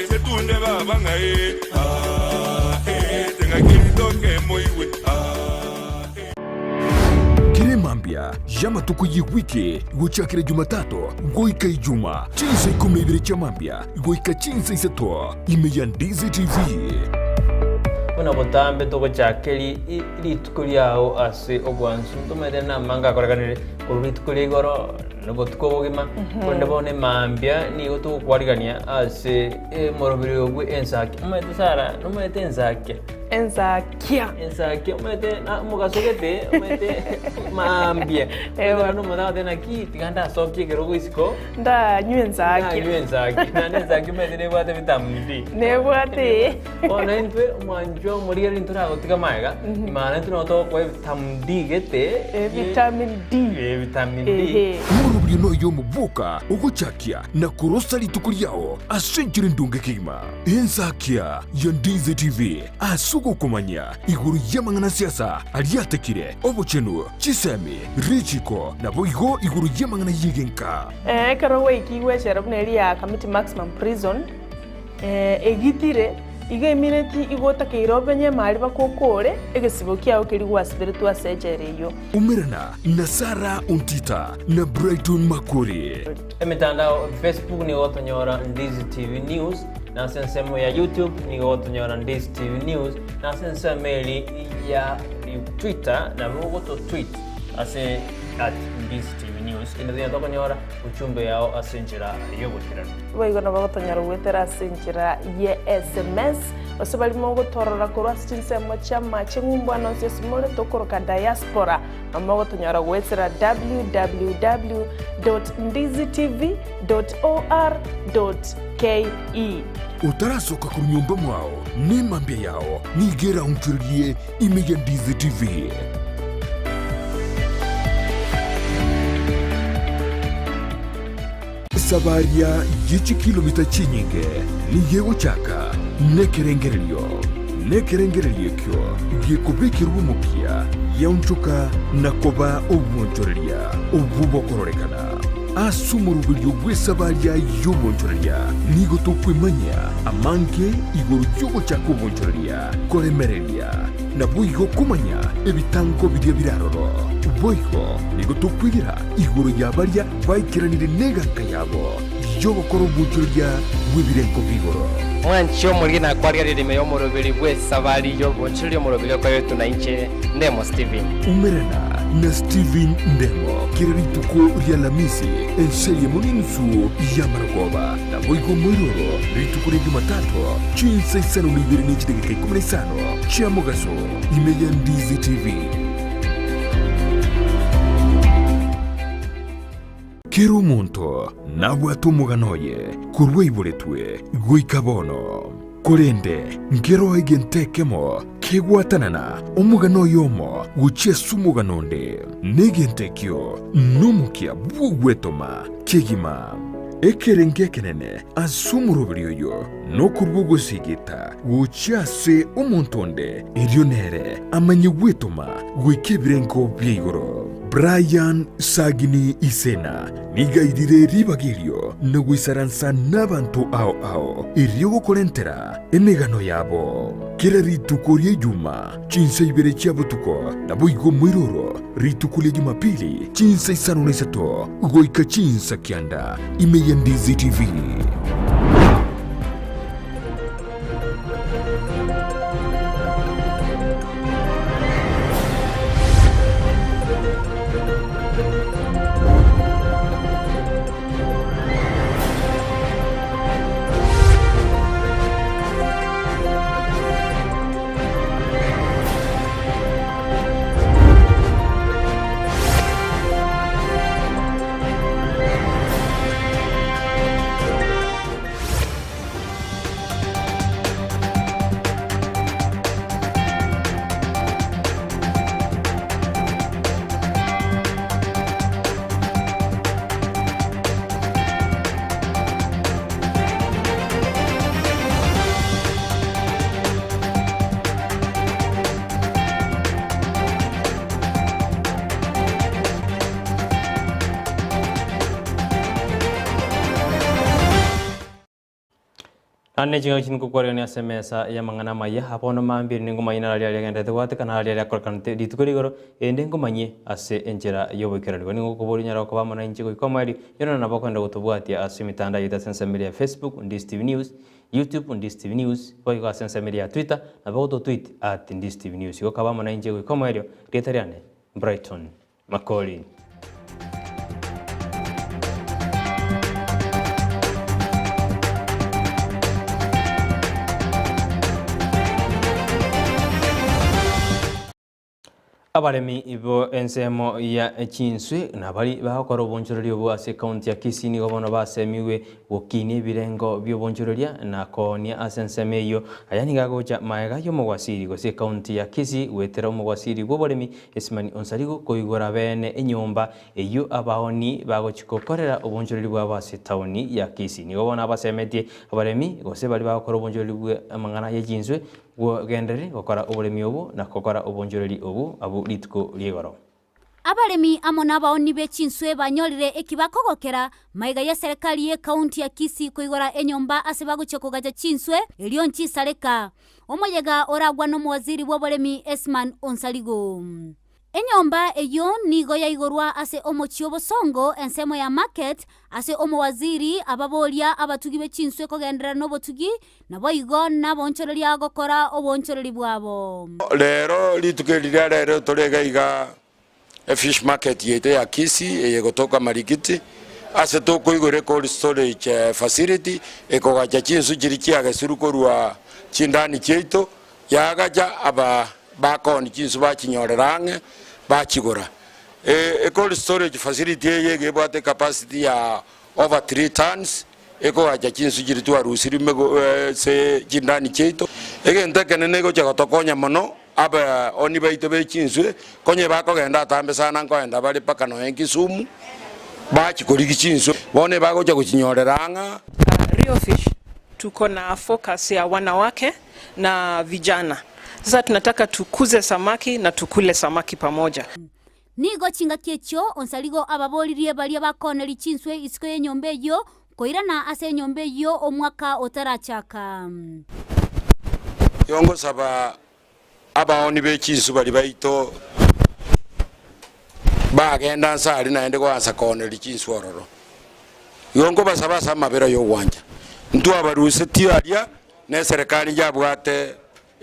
setunde babanga tenga kiritoke moiwe Mambia jama tuko wiki guchakira Jumatatu goika ijuma chinsa ikumne ibiri cha mambia goika chinsa isato imeya Ndizi TV Una botambe toko chakeli ritukuliao ase ogwansu tumede na manga koraganire kuritukulia igoro nobotuko bogima konde bone mambia ni goto kwarigania ase morobiri ogwe Ensakia umete sara numete Ensakia umete na mugasogete umete mambia ewa no mona tena ki tiganda sokye gerogo isiko nda Ensakia na Ensakia umete ne bwate vitamini D ne bwate ona entwe mwanjo muriya rintura gotika maiga imana ntino to kwa vitamin D gete vitamin D murubyo no yo mubuka uguchakia na kurosa ritukuliao asenjire ndunge kigima Ensakia ya Ndizi TV asugo kumanya iguru y'amangana siasa aliatekire obuchenu chisemi richiko na boigo iguru y'amangana yigenka karo wiki weshera buneri ya committee maximum prison egitire iga minute igota keirobenye mali bakokore egesibo kiao kiri wasibiritu asejereyo umerana na Sara Ontita na Brighton Makori emitandao Facebook ni gotonyora Ndizi TV News na sensemo ya YouTube ni gotonyora Ndizi TV News na sensemo ya Twitter na bogoto tweet ase @Ndizi TV News ina tokonyora uchumbe yao asenjira yobotirano baigona bagotonyora gwetera asenjira ye SMS osabali mongo torora korwa sinsemo chama chengumbwana sesimole tokoroka diaspora amagotonyora gwetera www.ndizitv.or.ke utarasoka ku nyumba mwao ni mambia yao nigera unchurie imeya Ndizi TV sabaria yichi kilomita chinyinge ni yego chaka nekerengerelio kyo gikubikirwa umupia yaunchuka na koba obwonchoreria obubokororekana asumurubilyo bw'esabaria y'obwonchoreria nigo tukwimanya amanke iguru y'ogo chaka obwonchoreria koremereria na bwigo kumanya ebitango biria biraroro boigo nigo tukwigira iguru y'abaria baikiranire neganka yabo y'obokoro obwonchoreria bw'ebirengo bigoro mwancho mulina kwaria ririme y'omurubiri bw'esabari y'obwonchoreria omurubiri kwa yetu na inche Ndemo Steven umerena na Steven Ndemo kira rituko ria Lamisi Ensakia Muninusu ya Maragoba na Boigo Moiroro rituko ria Jumatatu chinsa isano nibiri nichi dakika 15 chia Mogaso imeya Ndizi TV. Kero muntu nabwatu muganoye kurwe iboretwe guikabono korende ngero igentekemo kegwatanana omugano yomo guchesu muganonde negentekyo numukia bugwetoma kegima ekerenge kenene asumurubiryo no kurbugo sigita guchase omontonde erionere amanyegwetoma guikebirengo byigoro Brian Sagini Isena nigaidire ribagirio na guisaransa n'abantu ao iriogo kolentera emegano yabo kera ritukorie juma chinsa ibere chiabutuko na boigo mwiroro ritukulie Jumapili chinsa isano nesato goika chinsa kianda imeya Ndizi TV. Anne jinga chinko kware ne SMS ya mangana maya hapono mambir ningo mayina ali ali ngende twate kana ali ali korkante ditukuri goro endengo manye ase enjera yobo kirani ningo kubori nyara ko bamana inchi ko ikomari yona nabakwenda gutubwatia ase mitanda yita sense media Facebook Ndizi TV News, YouTube Ndizi TV News, ko ko sense media Twitter nabago tweet @Ndizi TV News ko kabamana inchi ko ikomari retariane Brighton Makori. Abaremi ibo ensemo ya chinswe na bali bakora obonjorori obo ase county ya Kisii nigo bono basemiwe gokini birengo byobonjororia na konia ase ensemo iyo ayani gagocha maega yo mogwasiri gose county ya Kisii wetera omogwasiri gwoboremi Esimani Onsarigo koigora bene enyomba eyo abaoni bagochikokorera obonjorori bwa ase town ya Kisii nigo bono abasemetie abaremi gose bali bakora obonjorori bwa amangana ya chinswe gendere gukora oburemi obu na gukora obonjoreri obu abu litiko liegoro. Abaremi amona baoni bechinswe banyorire ekibakogokera maiga ya serikali ye county ya Kisii koigora enyomba ase baguchokogaja chinswe elionchi sareka omoyega oragwa no mwaziri w'oburemi Esimani Onsarigo. Enyomba eyo nigo ya igorwa ase omochio bosongo ensemo ya market ase omowaziri ababolia abatugi bechinswe kogendera no botugi nabo igo nabonchoreri agokora obonchoreri bwabo. Lero litukerira lero torega iga fish market yete ya Kisii eyegotoka marikiti ase tokoigore cold storage facility ekogacha chinsu chirikia gasuruko rwa chindani cheito yagaja aba bakoni chinsu bachinyorerange bachigora cold storage facility yege bwate capacity ya over 3 tons ekogacha chinsu chiritwa rusiri mego se chindani cheito egenteke nego chagotokonya mono aba oni baito bechinswe konye bakogenda atambe sana ngoenda bali paka no Kisumu bachikorigi chinswe bone bagocha kuchinyoreranga. Rio Fish tuko na focus ya wanawake na vijana. Sasa tunataka tukuze samaki na tukule samaki pamoja. Nigo chinga kiecho Onsarigo ababolirie bali bakoneri chinswe isiko yenyombe yo koirana ase nyombe yo omwaka otarachaka. Yongo saba abaoni bechinsu bali baito bagenda nsali naende kwanza koneri chinsu ororo yongo basaba mabera yo wanja ntu abaruse tiaria ne serikali yabwate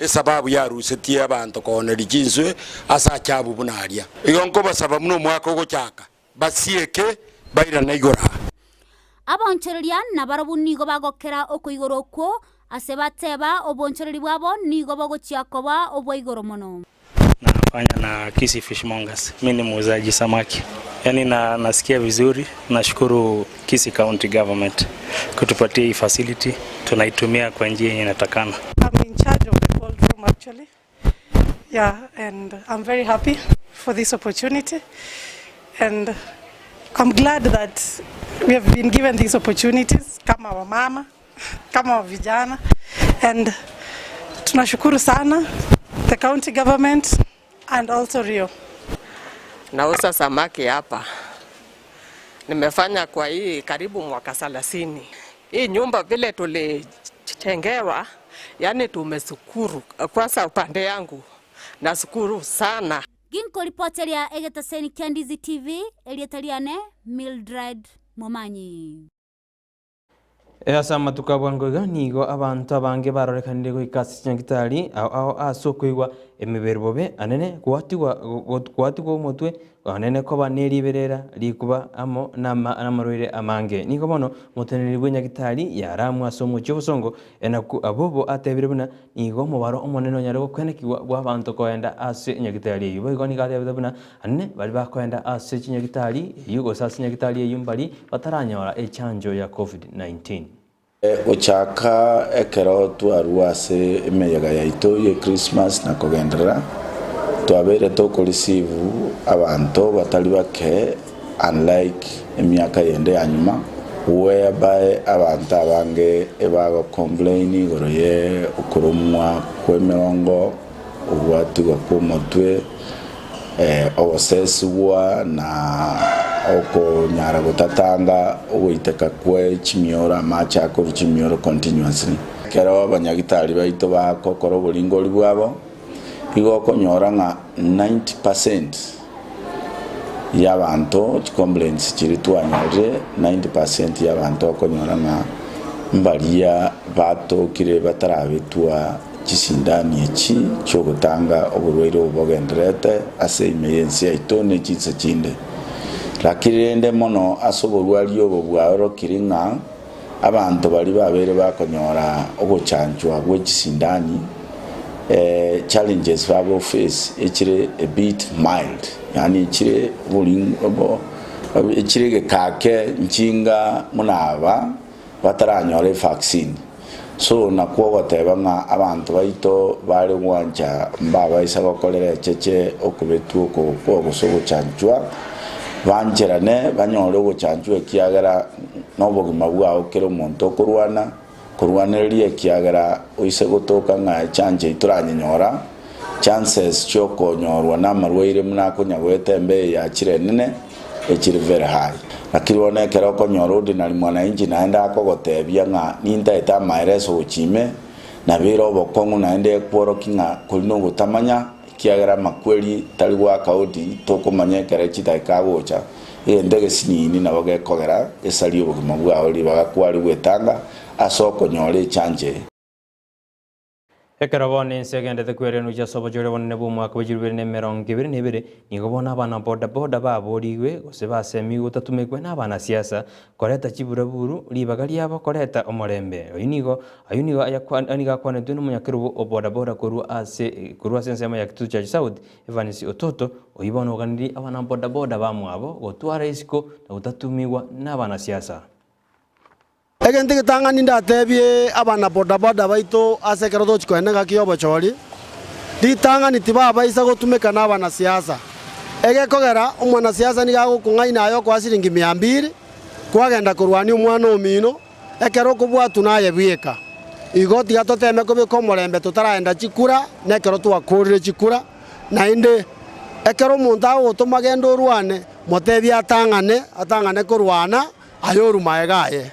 sababu ya rusetie abantu koneri jinswe asa chabu bunaria igonko basaba muno mwaka gochaka basieke baira na igora abonchereria na barabu nigo bagokera okoigoro kwo ase bateba obonchereri bwabo nigo bogochiakoba obwoigoro mono. Nafanya na Kisi Fishmongers. Mimi ni muuzaji samaki. Yani nasikia vizuri. Nashukuru Kisi County Government kutupatia hii facility. Tunaitumia kwa njia yenye inatakana. I'm in charge of the cold room actually. Yeah, and I'm very happy for this opportunity. And I'm glad that we have been given these opportunities kama wamama, kama vijana, and tunashukuru sana the county government and also Rio. Nauza samaki hapa. Nimefanya kwa hii karibu mwaka 30. Hii nyumba vile tulitengewa, yani tumeshukuru. Kwanza upande yangu nashukuru sana. Ginko reporteria egetaseni kia Ndizi TV elietaliane Mildred Momanyi. Asa matukabwa ngoga nigo abantu abange barorekanire goikasi nyagitari ao asokoigwa emiberbobe anene kwatigwa mutwe anene ko baneriberera likuba amo namarwire amange nigo bono muteneri bw'nyagitari yaramwa somo cyobosongo enaku abobo atebiribuna nigo mubaro omonene onyare kwenekirwa bw'abantu koenda ase nyagitari yibo igo nigatebiribuna anene bali bakoenda ase nyagitari yugo sase nyagitari yumbali bataranyora echanjo ya COVID-19. Uchaka ekero twaruase emeyega yaito ye Christmas na kogendera twabere to receive abantu batali bake unlike emyaka yende anyuma whereby abantu abange ebago complain goroye ukurumwa kwemerongo ubwatigwa kumotwe oboseswa na oko nyara gutatanga uwiteka kwe chimiora macha ko chimiora continuously kero abanyagitari baito bakokoro bulingoli bwabo igo konyora nga 90% y'abantu complaints kiri twanyore 90% y'abantu konyora nga mbalia bato kire batarabitwa kisindani eki cyo gutanga oburwaire obugenderete ase emergency yaito ne kitse kinde lakirende mono asoborwali obo bwaro kiringa abantu bali babere bakonyora obuchanjwa bw'ekisindani challenges babo face ekire a bit mild yani ekire bulingo ekire kake nchinga munaba bataranyore vaccine so nakwo bateba nga abantu baito bali wanja mbaba isabakolera cheche okubetu ko busobo chanjwa banjerane banyore obuchanjwa ekiagara n'obugima bwao kero omonto kurwanira ekiagara oise gotoka nga chanje ituranyonyora chances cyo konyorwa n'amarwaire munakonya gwetembe ya kirenene ekiri very high akirone kero konyora ordinary mwananchi naenda akogotebia nga ninta eta maireso uchime na biro bokongu naende kworo kinga kulino butamanya kiagara makweli tali wa kaudi tokomanya kere chitaikagocha ndege sinini na bagekogera esali obugima bwao libakwali bwetanga asoko nyore chanje ekarabone nsegende kwere ja sobo jore wonne bu mwaka wajirwe ne merongibire nebere nigobona abana boda baboriwe gose basemi utatumekwe n'abana siasa koreta chiburaburu libagali yabo koreta omorembe oyinigo ayuniga kwane tuno munyakirubo oboda koru ase nsema ya kitu cha South Evanisi Ototo oyibona oganiri abana boda bamwabo gotwara isiko na utatumiwa n'abana siasa egente gitanga nindatebie abana boda baito asekero to chikwenda kiyobo chori ditanga nitiba baisa gotumeka n'abana siasa ege kogera umwana siasa ni gago kungaina ayo kwa siringi 200 kwagenda kurwani umwana omino ekero kubwatu naye bieka igoti gatoteme ko bikomorembe tutaraenda chikura nekero twakurire chikura na inde ekero muntu agotumagendo rwane motebia atangane kurwana ayo rumaegaye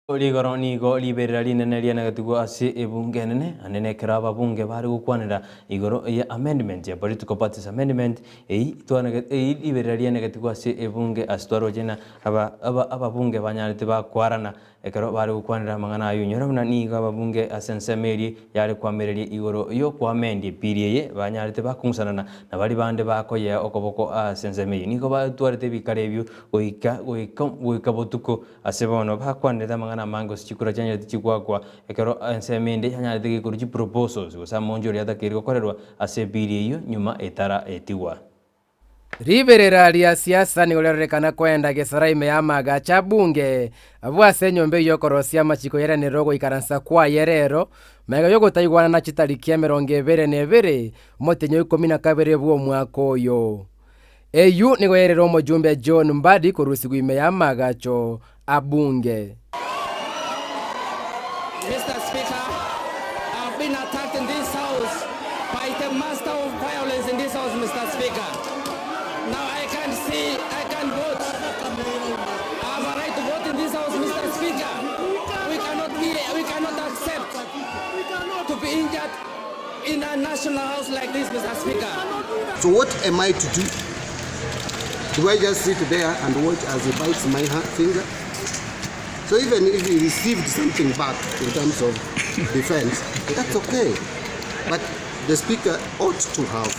Ligoro nigo liberera linene liana gatugo ase ebunge nene anene kraba bunge bari gukwanira igoro ya amendment ya political parties amendment liberera liana gatugo ase ebunge astwaro jena aba bunge banyarite bakwarana ekero bari gukwanira mangana ayo nyora muna niga babunge asensemeri yari kwamereria igoro yo kwamendi piriye banyarite bakunsanana na bari bande bakoye okoboko asensemeri niko batwarite bikarebyo goika botuko asebono bakwanira mangana mango chikura cyanya tikigwagwa ekero ensemende yanyarite gikuru chi proposals gusa monjo rya takiriko korerwa asebiri yo nyuma etara etiwa riberera ria siasa ni ulerekana kwenda gesara ime ya maga cha bunge abwa senyombe yokorosia machiko yere ne rogo ikaransa kwa yerero mega yogo taigwana na chitarikia 22 motenyo 12 bwo mwaka oyo eyu ni goyerero mojumbe John Mbadi kurusi ime ya maga cho abunge. Mr. Speaker, I've been attacked in this house by the master of violence in this house, Mr. Speaker. Now I can't see, I can't vote. I have a right to vote in this house, Mr. Speaker. We cannot accept to be injured in a national house like this, Mr. Speaker. So what am I to do? Do I just sit there and watch as he bites my finger? So even if he received something back in terms of defense, that's okay. But the Speaker ought to have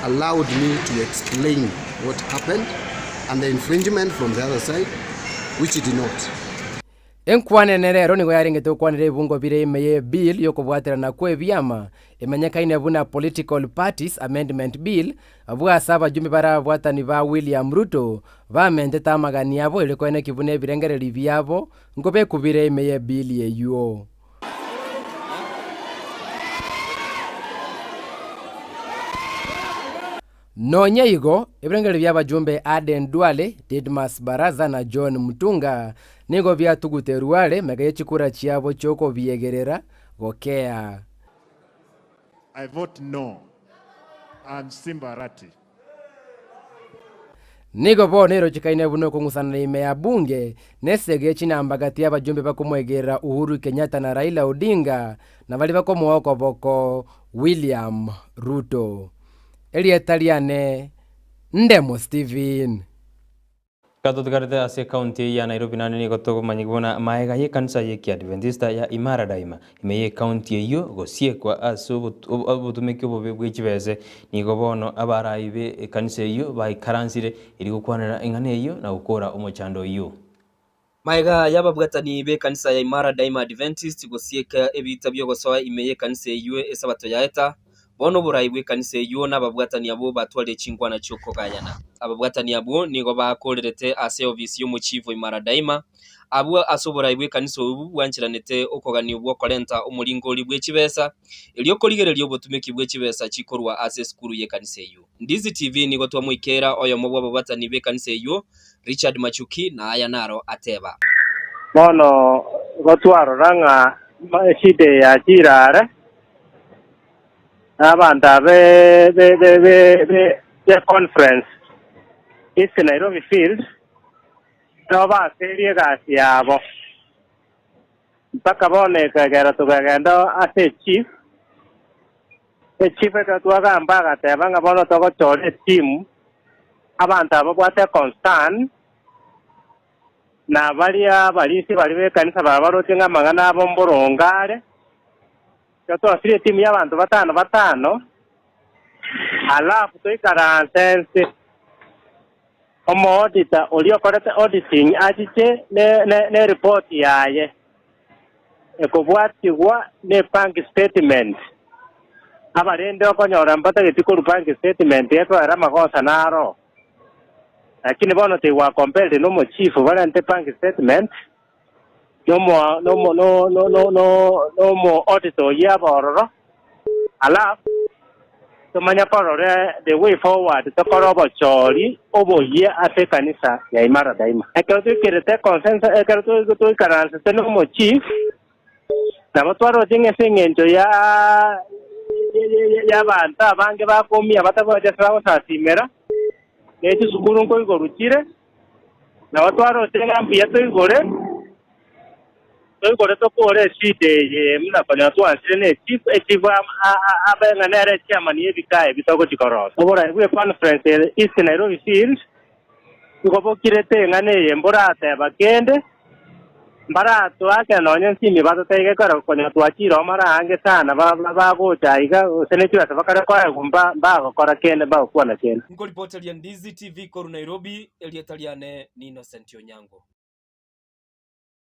allowed me to explain what happened and the infringement from the other side, which he did not. Enkwane nerero nigo yaringete ukwanire bungo bire imeye bill yokubwatira na kwe byama emenyekaine buna political parties amendment bill abwa saba jumbi bara bwatani ba William Ruto bamende tamagani yabo ile kwene kibune birengereri byabo ngobe kubire imeye bill yeyo. Nonye igo, ibrengeli by'abajumbe Aden Duale, Didmas Baraza na John Mutunga, nigo byatuguteruale megaye chikura chiabo choko byegerera gokea. I vote no. I'm Simbarati. Nigo bo nero chikaine buno kungusana ime ya bunge, nesege chinambagati y'abajumbe bakumwegerera Uhuru Kenyatta na Raila Odinga, na bali bakomuoko boko William Ruto. Elietaliane Ndemo Steven kato tukarete ase county ya Nairobi nani ni goto manyigona maega ye kanisa ye kia Adventista ya Imara Daima ime ye county yo gosie kwa aso obutumeke bobwe chibeze ni gobono abaraibe kanisa yo bai karansire iri gukwanira ingane yo na gukora umuchando yo maega yababwatani be kanisa ya Imara Daima Adventist gosieka ebitabyo gosoa ime ye kanisa yo esabato ya eta bono buraibwe kanisa yo nababwatani abo batwale chingwana cyoko gayana ababwatani abo nigo bakorerete ase ofisi yo muchivo Imara Daima abo asoburaibwe kanisa ubu wanchiranete okogani ubwo korenta umuringori bwe kibesa eliyo koligerelyo botumeki bwe kibesa chikorwa ase skuru ye kanisa yo Ndizi TV nigo twamwikera oyo mubwo ababwatani be kanisa yo Richard Machuki na aya naro ateba bono gotwaro ranga shide ya jirare abanda be conference is Nairobi field no ba serie gasi yabo mpaka bone kagera tugagendo ase chief etwagamba gateba nga bono togochore team abanda abo bwate constant na balisi bali be kanisa babarote nga mangana abo mborongare twasire timu y'abantu batano halafu toikaransense omo-auditor oli okorete auditing achiche ne report yaye ekobwatigwa ne bank statement abarende okonyora mpatageti koru bank statement etwara amagosa naro lakini bono tiwa compared no chief barante bank statement no auditor yabororo ala tumanya korore the way forward to korobo chori oboye ate kanisa ya Imara Daima ekero kirete consensus ekero to karanse teno mo chief na batwaro tinge singenjo ya banta bange bakomia batagoje sawo satimera nechi sukuru ko igorukire na batwaro tinga mbia to igore to kore shide ye mna fanya twansire ne chief abenga nere chairman yebikae bitoko chikoroso obora we conference is Nairobi field ngobokirete ngane yembora ate bakende Mbara tuake nonye simi bato tege karo konya tuachiro mara ange sana ba go chaiga seneti wa bakara kwa gumba ba kora kene ba kwa na kene. Ngolipoti ya Ndizi TV koru Nairobi Eliataliane ni Innocent Onyango.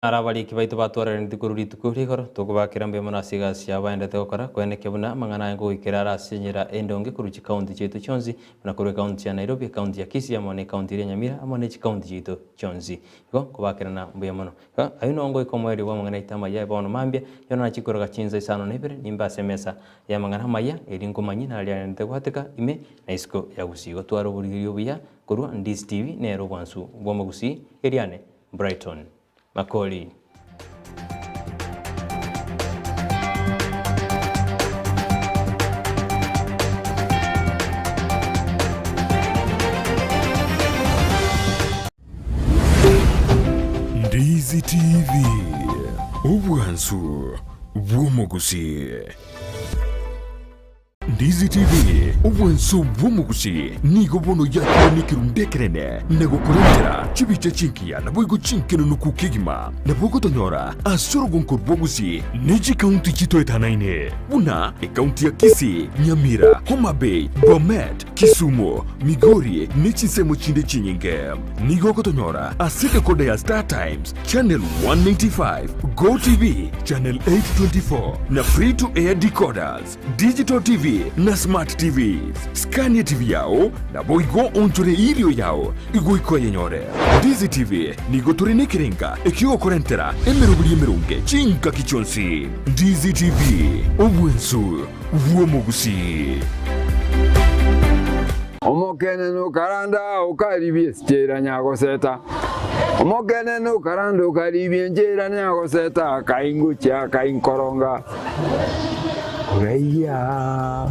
Arabali kibaito batwara ndikururi tukuri koro tukubakira mbe mona siga cia baendete gukora kweneke buna mangana ngo ikirara sinyira endonge kuruchi county chetu chonzi na kuru county ya Nairobi county ya Kisii amone county ya Nyamira amone county chetu chonzi go kubakira na mbe mono ayuno ngo ikomweri wa mangana itama ya bono mambia yona chikoro gachinza isano nebere nimba semesa ya mangana maya eringo manyina ali ante gwateka ime na isko ya gusigo twaro buriyo buya kuru Ndizi TV nero bwansu bwo gusi eriane Brighton Makori. Ndizi TV ubwansu bw'umugusi. Ndizi TV ubwansu bw'umugusi nigo bono yakiranikiru ndekerene nego kurengera chibice chinkia na boigo chinkeno nukukigima na bogo tonyora asoro gonkor bogusi neji county chito etanaine buna county ya Kisii, Nyamira, Homa Bay, Bomet, Kisumu, Migori nechi semo chinde chinyinge nigo tonyora asika kode ya Star Times channel 195 Go TV channel 824 na free to air decoders digital TV na smart TVs Scania TV yao na boigo onchore ilio yao igo iko yenyore Ndizi TV nigo turine kirenga ekio korentera emerubuli emerunge chinka kichonsi Ndizi TV obwensu vuomugusi Omokene no karanda ukaribie stera nyago seta Omokene no karanda ukaribie njera nyago seta kaingucha kainkoronga Reya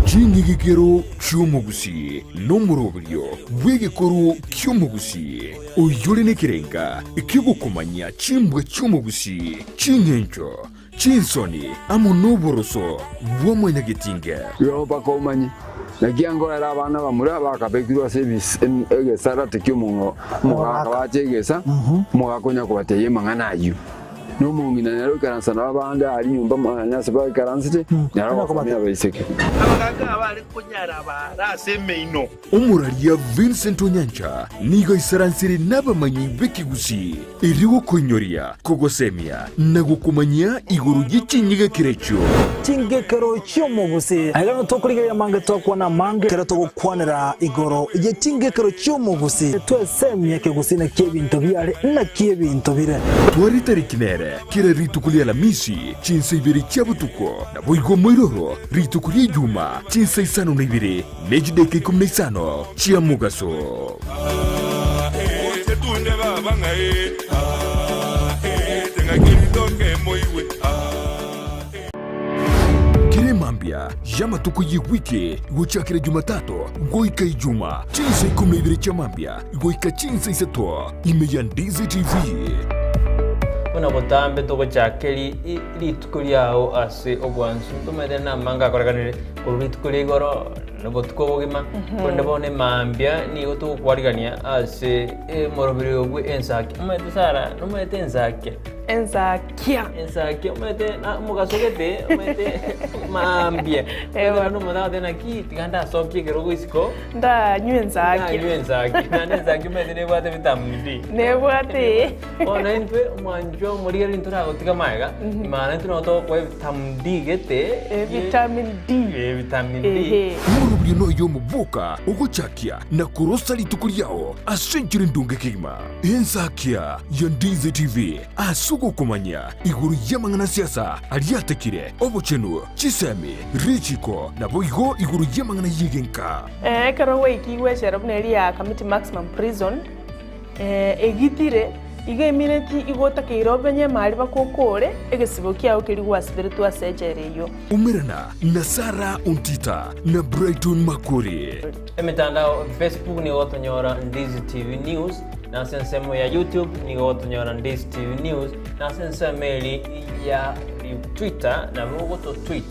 Chingi gikero cyumugusi no murobyo bwegekoro cyumugusi uyore nekirenga ikigukomanya chimbwe cyumugusi chinyencho chinsoni amonoboroso bwomwenyagetinge yo bakomanye nagiango era abana bamura bakabekirwa service egesara tekyumungo mwaka wachegesa mwakonya kubateye mangana ayu no mungina nero karansa nabanda ari nyumba manyase ba karansite naro komanya bayiseke abaganga abari kunyara barase ino umuralia Vincent Onyancha nigo isaransiri n'abamanyi bekigusi iriwo konyoria kogosemia na gukumanya iguru y'ichinyiga kirecho chingekero cy'umugusi agano tokuriga mange tokwana mange kera togukwanira igoro ye chingekero cy'umugusi twesemye kegusi na kebinto byare na kebinto bire twari tarikinere kira ritukulia la misi chinsa ibiri cyabutuko na boigo moiroro ritukulia juma chinsa isano na ibiri nejideke 15 chia mugaso tunde baba ngae tenga kiritoke moiwe kire mambia jama tuko wiki gochakira Jumatatu goika Ijuma chinsa 12 cha mambia goika chinsa isato imeya Ndizi TV Una botambe to gochakeri ritukuliao ase ogwansu tumede na manga koraganire kuritukulia igoro nebo tukobogima konde bone mambia ni goto kwarigania ase morobiri ogwe Ensakia umete sara numete Ensakia umete na mugasogete umete mambia no moda na ki tiganda sokye gerogo isiko nda Ensakia na Ensakia umete ne bwate vitamin D ne bwate ona entwe manjo moriya lintura gotika maiga imana entwe to kwa vitamin D gete vitamin D murubye no yo mubuka ugochakia na kurosa litukuliao asenjire ndunge kigima Ensakia ya Ndizi TV asugo kumanya iguru yamangana siasa aliatekire obochenu chisemi richiko na boigo iguru yamangana yigenka karo wiki weshera buneri ya committee maximum prison egitire iga minute igota kirobenye mali bakokore egesibo kyao kiri gwasibere twasejereyo umerana na Nyarangi Ontita na Brighton Makori emitandao Facebook ni wotonyora Ndizi TV News na sensemo ya YouTube ni wotonyora Ndizi TV News na sensemo ya Twitter na woto tweet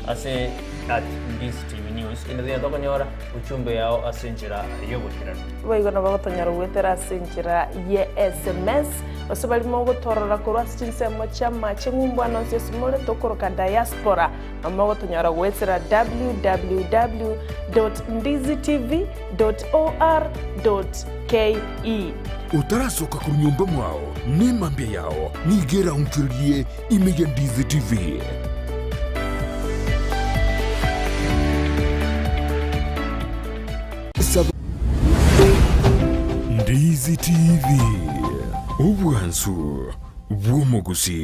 ase at Ndizi TV News ine tokonyora uchumbe yao asinjira yobukirano baigona bagotonyara gwetera asinjira ye SMS osebalimo gotorora korwa sinsemo chama chengumbwana nsesimole tokoroka diaspora amagotonyara gwetera www.ndizitv.or.ke utarasoka ku nyumba mwao ni mambia yao nigera umchurie imeja Ndizi TV. Ndizi TV ubwansu bw'umuguzi.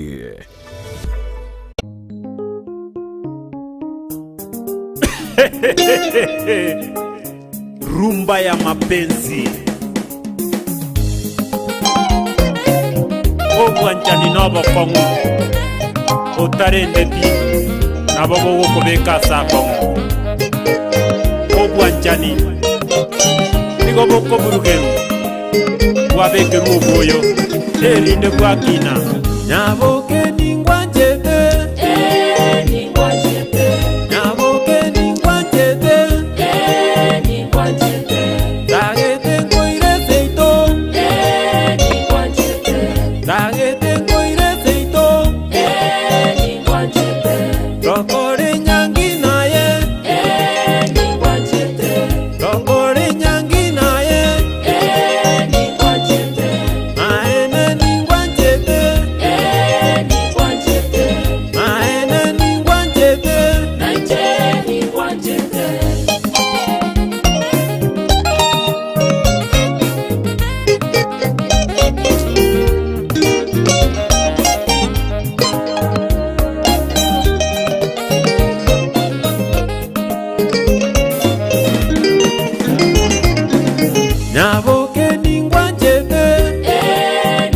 Rumba ya mapenzi obwanjani nobo kongu otarendeti nabo bo kubeka sakongu obwanjani nigo boko burugero wabekeru oboyo erinde kwakina naboke ningwanjete ningwanjete naboke ningwanjete ningwanjete dagete ngoire seito ningwanjete dagete ngoire seito ningwanjete rokore nyangi naye ningwanjete rokore nyangi naye ningwanjete maene ningwanjete ningwanjete maene ningwanjete naije ningwanjete Naboke ningwanjete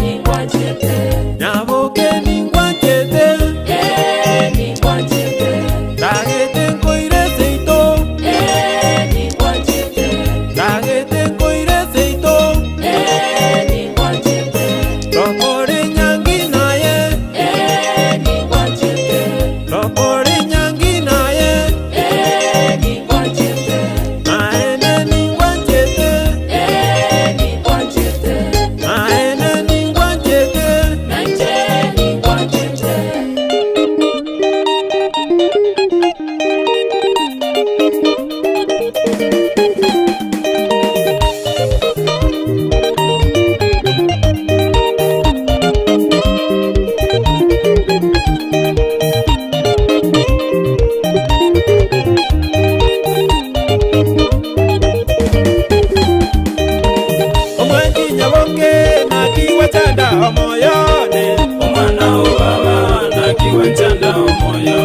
ningwanjete naboke ningwanjete ningwanjete dagete ngoire seito ningwanjete dagete ngoire seito ningwanjete rokore nyangi naye ningwanjete rokore nyangi naye ningwanjete maene ningwanjete ningwanjete maene ningwanjete naije ningwanjete omwanji nyaboke nakiwachanda omoyone omwana obaba nakiwachanda omoyo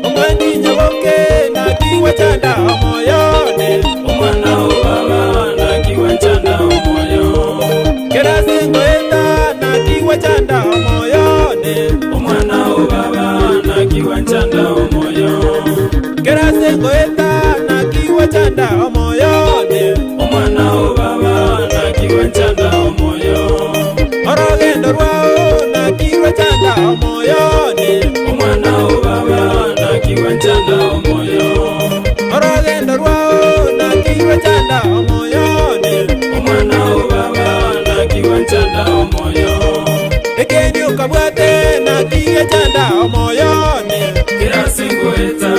omwanji nyaboke nakiwachanda omoyone omwana obaba nakiwachanda omoyo kerasengoeta nakiwachanda omoyone omwana obaba nakiwachanda omoyo kerasengoeta nakiwachanda omoyone omwana obaba nakiwachanda omoyo orogendo rwao nakiwachanda omoyone omwana obaba nakiwachanda omoyo orogendo rwao nakiwachanda omoyone omwana obaba nakiwachanda omoyo ekeni ukabwate nakiwachanda omoyone kirasingoeta